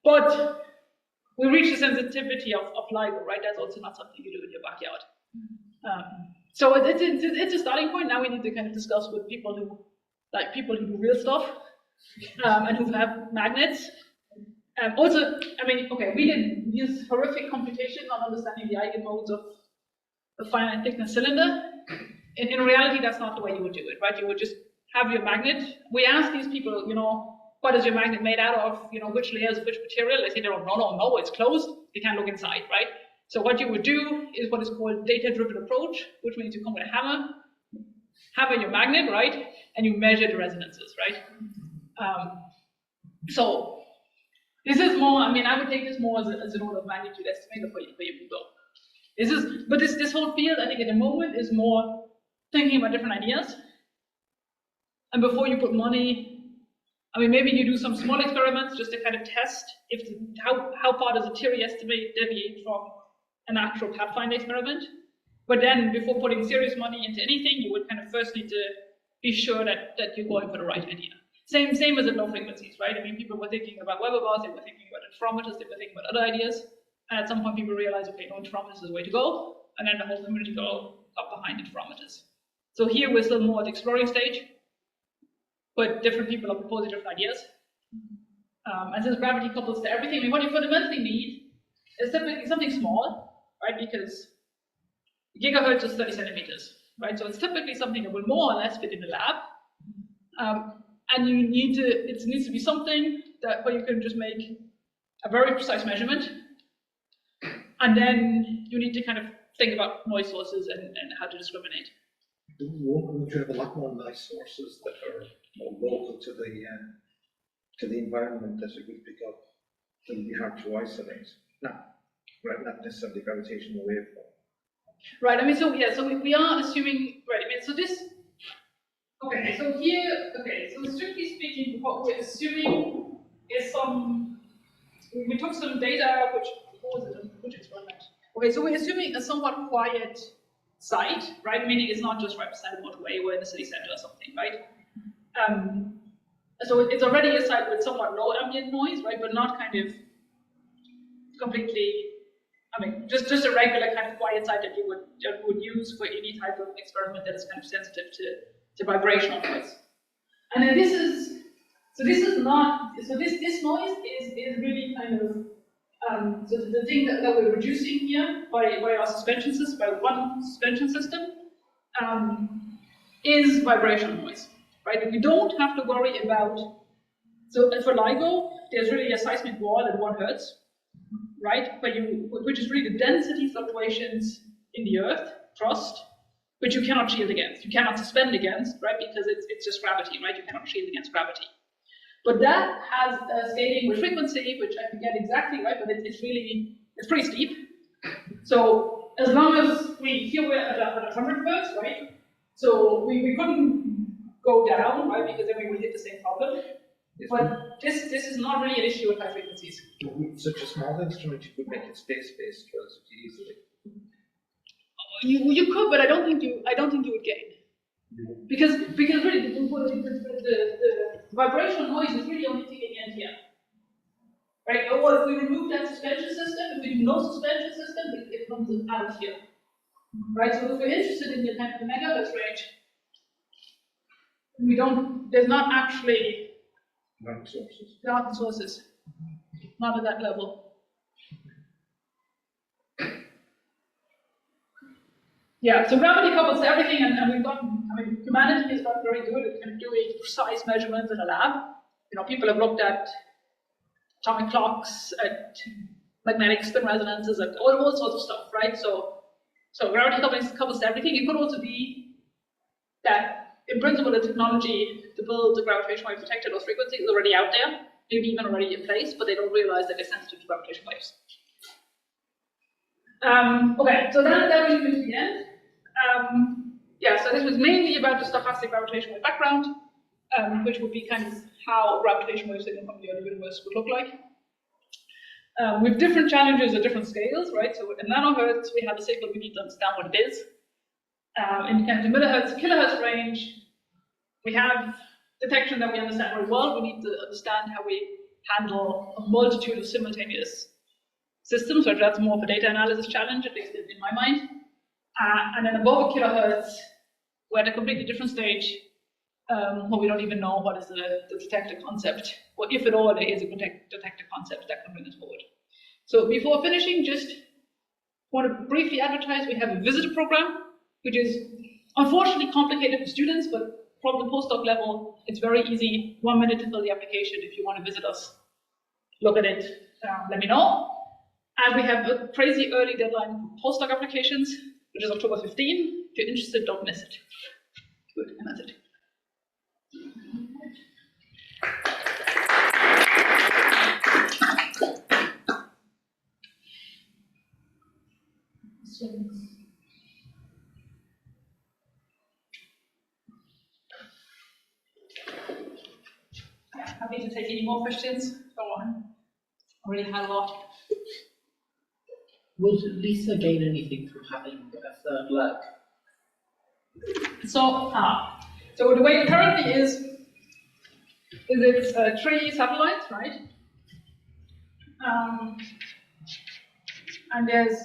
But we reach the sensitivity of LIGO, right? That's also not something you do in your backyard. So it's a starting point. Now we need to kind of discuss with people who do real stuff and who have magnets. Also, I mean, okay, we did these horrific computations on understanding the eigenmodes of a finite thickness cylinder. And in reality, that's not the way you would do it, right? You would just have your magnet. We asked these people, what is your magnet made out of? Which layers of which material? They say, no, it's closed. You can't look inside, right? So what you would do is what is called data-driven approach, which means you come with a hammer your magnet, right? And you measure the resonances, right? So this is more, I mean, I would take this more as an order of magnitude estimator for you to go. But this whole field, I think at the moment, is more thinking about different ideas. And before you put money, I mean, maybe you do some small experiments just to kind of test how far does a theory estimate deviate from an actual pathfinder experiment. But then, before putting serious money into anything, you would kind of first need to be sure that you're going for the right idea. Same as at low frequencies, right? I mean, people were thinking about Weber bars, they were thinking about interferometers, they were thinking about other ideas. And at some point, people realized, okay, no, interferometers is the way to go. And then the whole community got up behind interferometers. So here we're still more at the exploring stage, but different people are proposing different ideas. And since gravity couples to everything, I mean, what you fundamentally need is typically something small, right? Because gigahertz is 30 centimeters, right? So it's typically something that will more or less fit in the lab. And you need to, it needs to be something that where you can just make a very precise measurement. And then you need to kind of think about noise sources and how to discriminate.
Won't you have a lot more noise sources that are more local to the environment that it will pick up? It will be hard to isolate. Not necessarily gravitational waveform.
Right. I mean, so yeah. So we are assuming. Right. I mean, so this. Okay. So here. Okay. So strictly speaking, what we're assuming is some. We took some data, which what was it? Which experiment? Okay. So we're assuming a somewhat quiet site, right? Meaning it's not just right beside a motorway or in the city center or something, right? So it's already a site with somewhat low ambient noise, right? But not kind of completely. I mean, just a regular kind of quiet site that you would use for any type of experiment that is kind of sensitive to vibrational noise. And then this noise is really kind of so the thing that we're reducing here by our suspension system, by one suspension system, is vibrational noise, right? And we don't have to worry about. So for LIGO, there's really a seismic wall at 1 Hertz. Right, which is really the density fluctuations in the Earth crust, which you cannot shield against. You cannot suspend against, right? Because it's just gravity, right? You cannot shield against gravity. But that has a scaling with frequency, which I forget exactly, right? But it's pretty steep. So as long as here we're at 100 Hertz, right? So we couldn't go down, right? Because then we would hit the same problem. But this is not really an issue with high frequencies.
With such a small instrument, you could make it space-based relatively easily.
You could, but I don't think you would gain. Because really the vibrational noise is really only kicking in here. Right? Or if we remove that suspension system, if we do no suspension system, it comes out here. Right? So if we're interested in the kind of megahertz range, there's not actually Not sources. Not at that level. Yeah, so gravity couples to everything, and we've gotten, I mean, humanity has gotten very good at doing precise measurements in a lab. You know, people have looked at atomic clocks, at magnetic spin resonances, at all sorts of stuff, right? So gravity couples to everything. It could also be that, in principle, the technology to build the gravitational wave detector, those frequencies, is already out there, maybe even already in place, but they don't realize that they're sensitive to gravitational waves. Okay, so that brings me to the end. Yeah, so this was mainly about the stochastic gravitational wave background, which would be kind of how gravitational waves signal from the early universe would look like. With different challenges at different scales, right? So at nanohertz, we have a signal we need to understand what it is. In kind of the millihertz, kilohertz range, we have detection that we understand very well. We need to understand how we handle a multitude of simultaneous systems, so that's more of a data analysis challenge, at least in my mind. And then above a kilohertz, we're at a completely different stage, where we don't even know what is the detector concept, or if at all there is a detector concept that can bring us forward. So before finishing, just want to briefly advertise we have a visitor program, which is unfortunately complicated for students, but from the postdoc level, it's very easy. 1 minute to fill the application. If you want to visit us, look at it, let me know. And we have a crazy early deadline for postdoc applications, which is October 15. If you're interested, don't miss it. Good, and that's it. Happy to take any more questions. Go on. Already had a lot.
Would Lisa gain anything from having a third leg?
So the way it currently is it's 3 satellites, right? And there's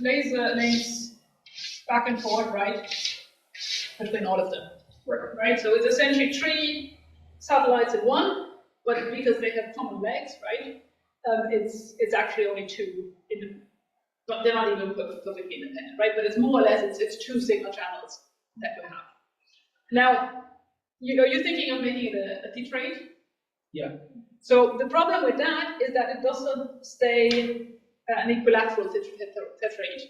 laser links back and forth, right, between all of them. Right. So it's essentially 3 satellites in one, but because they have common legs, right, it's actually only two, but they're not even perfectly independent, right, but it's more or less, it's two signal channels that you have. Now, you're thinking of making it a tetrade?
Yeah.
So the problem with that is that it doesn't stay an equilateral tetrade,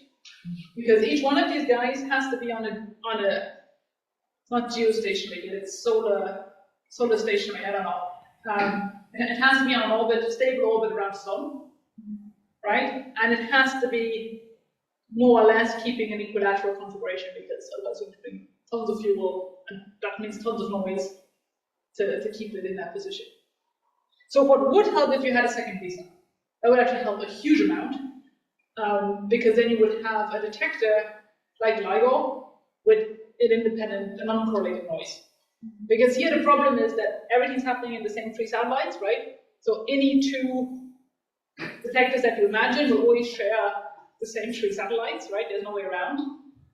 because each one of these guys has to be on a not geostationary, it's solar stationary, I don't know. It has to be on an orbit, a stable orbit around the sun, right? And it has to be more or less keeping an equilateral configuration, because otherwise you're putting tons of fuel, and that means tons of noise to keep it in that position. So what would help if you had a second pulsar? That would actually help a huge amount, because then you would have a detector like LIGO with an independent and uncorrelated noise. Because here the problem is that everything's happening in the same three satellites, right? So any two detectors that you imagine will always share the same three satellites, right? There's no way around.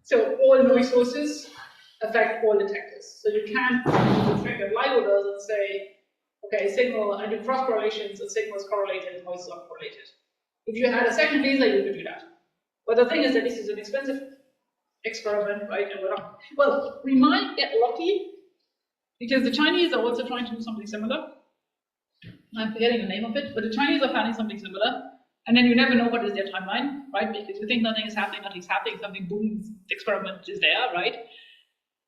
So all noise sources affect all detectors. So you can't do the trick that LIGO does and say, okay, signal, and do cross correlations, and signal is correlated and noise is uncorrelated. If you had a second laser, you could do that. But the thing is that this is an expensive experiment, right? And well, we might get lucky, because the Chinese are also trying to do something similar. I'm forgetting the name of it, but the Chinese are planning something similar, and then you never know what is their timeline, right? Because you think nothing is happening, nothing's happening, something boom, the experiment is there, right?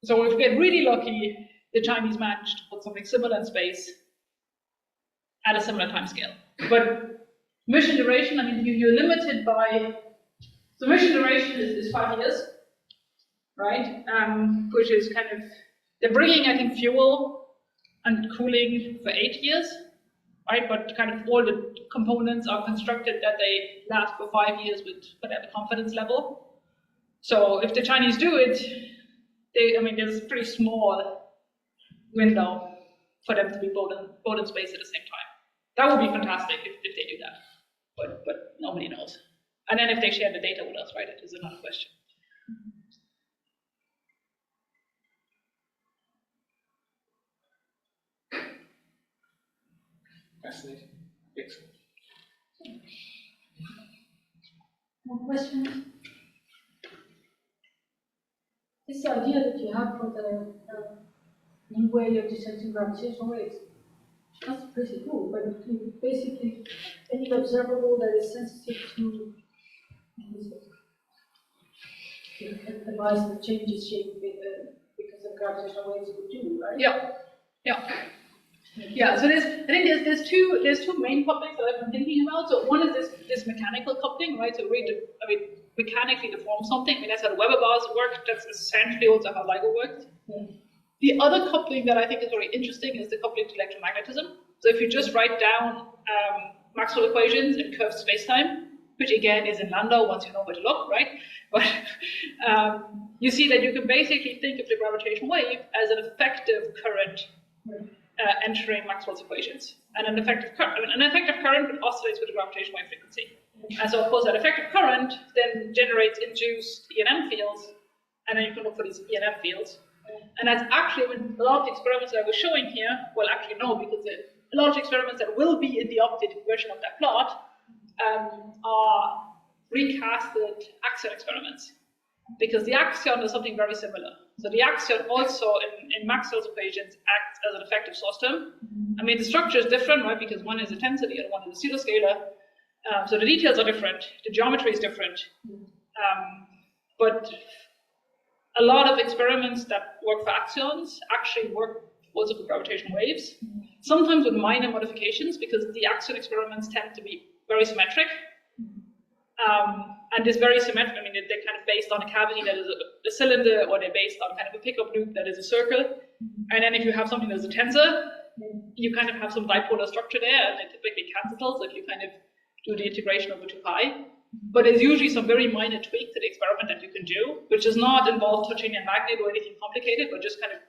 So if we get really lucky, the Chinese managed to put something similar in space at a similar time scale. But mission duration, I mean, you're limited by, so mission duration is 5 years, right? Which is kind of, they're bringing, I think, fuel and cooling for 8 years, right? But kind of all the components are constructed that they last for 5 years with whatever confidence level. So if the Chinese do it, there's a pretty small window for them to be both in space at the same time. That would be fantastic if they do that, but nobody knows. And then if they share the data with us, right, it is another question.
Fascinating. Excellent.
More questions? This idea that you have for the new way of detecting gravitational waves, that's pretty cool, but you basically any observable that is sensitive to advise the changes shape because of gravitational waves would do, right?
Yeah. So there's two main couplings that I've been thinking about. So one is this mechanical coupling, right? So mechanically deform something. I mean, that's how the Weber bars work. That's essentially also how LIGO works.
Yeah.
The other coupling that I think is very interesting is the coupling to electromagnetism. So if you just write down Maxwell equations in curved spacetime, which again is in Landau once you know where to look, right? But you see that you can basically think of the gravitational wave as an effective current entering Maxwell's equations. And an effective current oscillates with the gravitational wave frequency. And so of course that effective current then generates induced E&M fields, and then you can look for these E&M fields. And that's actually when a lot of the experiments that I was showing here, well actually no, because a lot of the experiments that will be in the updated version of that plot are recasted axion experiments. Because the axion is something very similar. So the axion also in Maxwell's equations acts as an effective source term. I mean, the structure is different, right? Because one is a tensor, the other one is a pseudoscalar. So the details are different, the geometry is different. But a lot of experiments that work for axions actually work also for gravitational waves. Sometimes with minor modifications, because the axion experiments tend to be very symmetric. And this very symmetric, I mean, they're kind of based on a cavity that is a cylinder, or they're based on kind of a pickup loop that is a circle. And then if you have something that's a tensor, you kind of have some dipolar structure there, and it typically cancels if you kind of do the integration over 2π. But there's usually some very minor tweak to the experiment that you can do, which does not involve touching a magnet or anything complicated, but just kind of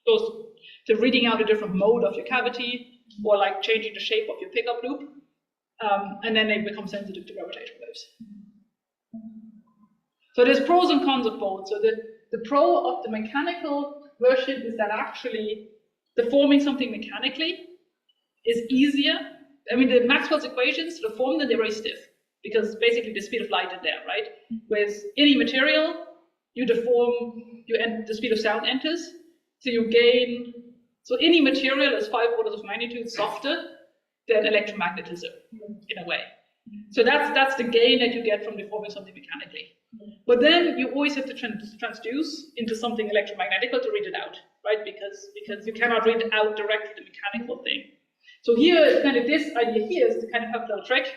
goes to reading out a different mode of your cavity, or like changing the shape of your pickup loop. And then they become sensitive to gravitational waves. So there's pros and cons of both. So the pro of the mechanical version is that actually deforming something mechanically is easier. I mean, the Maxwell's equations, the form that they're very stiff, because basically the speed of light is there, right? Whereas any material, you deform, the speed of sound enters, so you gain, so any material is 5 orders of magnitude softer than electromagnetism, in a way. So that's the gain that you get from deforming something mechanically. But then you always have to transduce into something electromagnetical to read it out, right? Because you cannot read out directly the mechanical thing. So here, kind of this idea here is to kind of have a little trick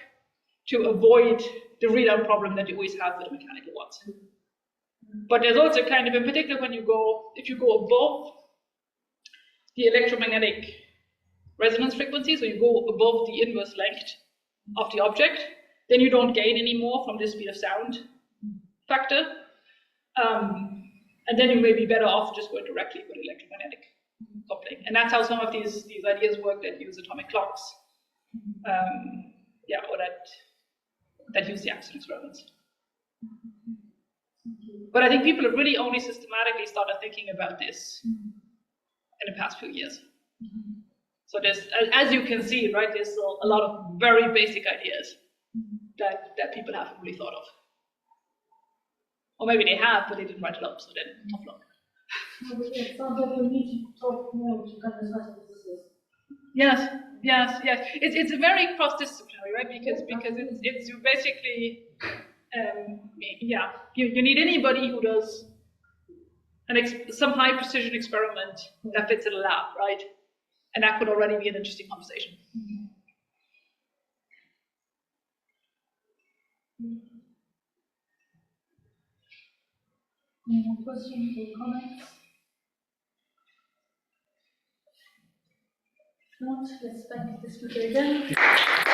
to avoid the readout problem that you always have with the mechanical ones. But there's also kind of, in particular, if you go above the electromagnetic resonance frequency, so you go above the inverse length of the object, then you don't gain any more from the speed of sound factor. And then you may be better off just going directly with electromagnetic coupling. And that's how some of these ideas work that use atomic clocks. Or that use the Accident experiments. But I think people have really only systematically started thinking about this in the past few years. So there's, as you can see, right, there's a lot of very basic ideas that people haven't really thought of. Or maybe they have, but they didn't write it up, so then tough luck.
It sounds like we need to talk more to kind of what this is.
Yes. It's a very cross-disciplinary, right? Because it's you basically, you need anybody who does some high precision experiment that fits in a lab, right? And that could already be an interesting conversation.
Any more questions or comments? If not, let's thank the speaker again.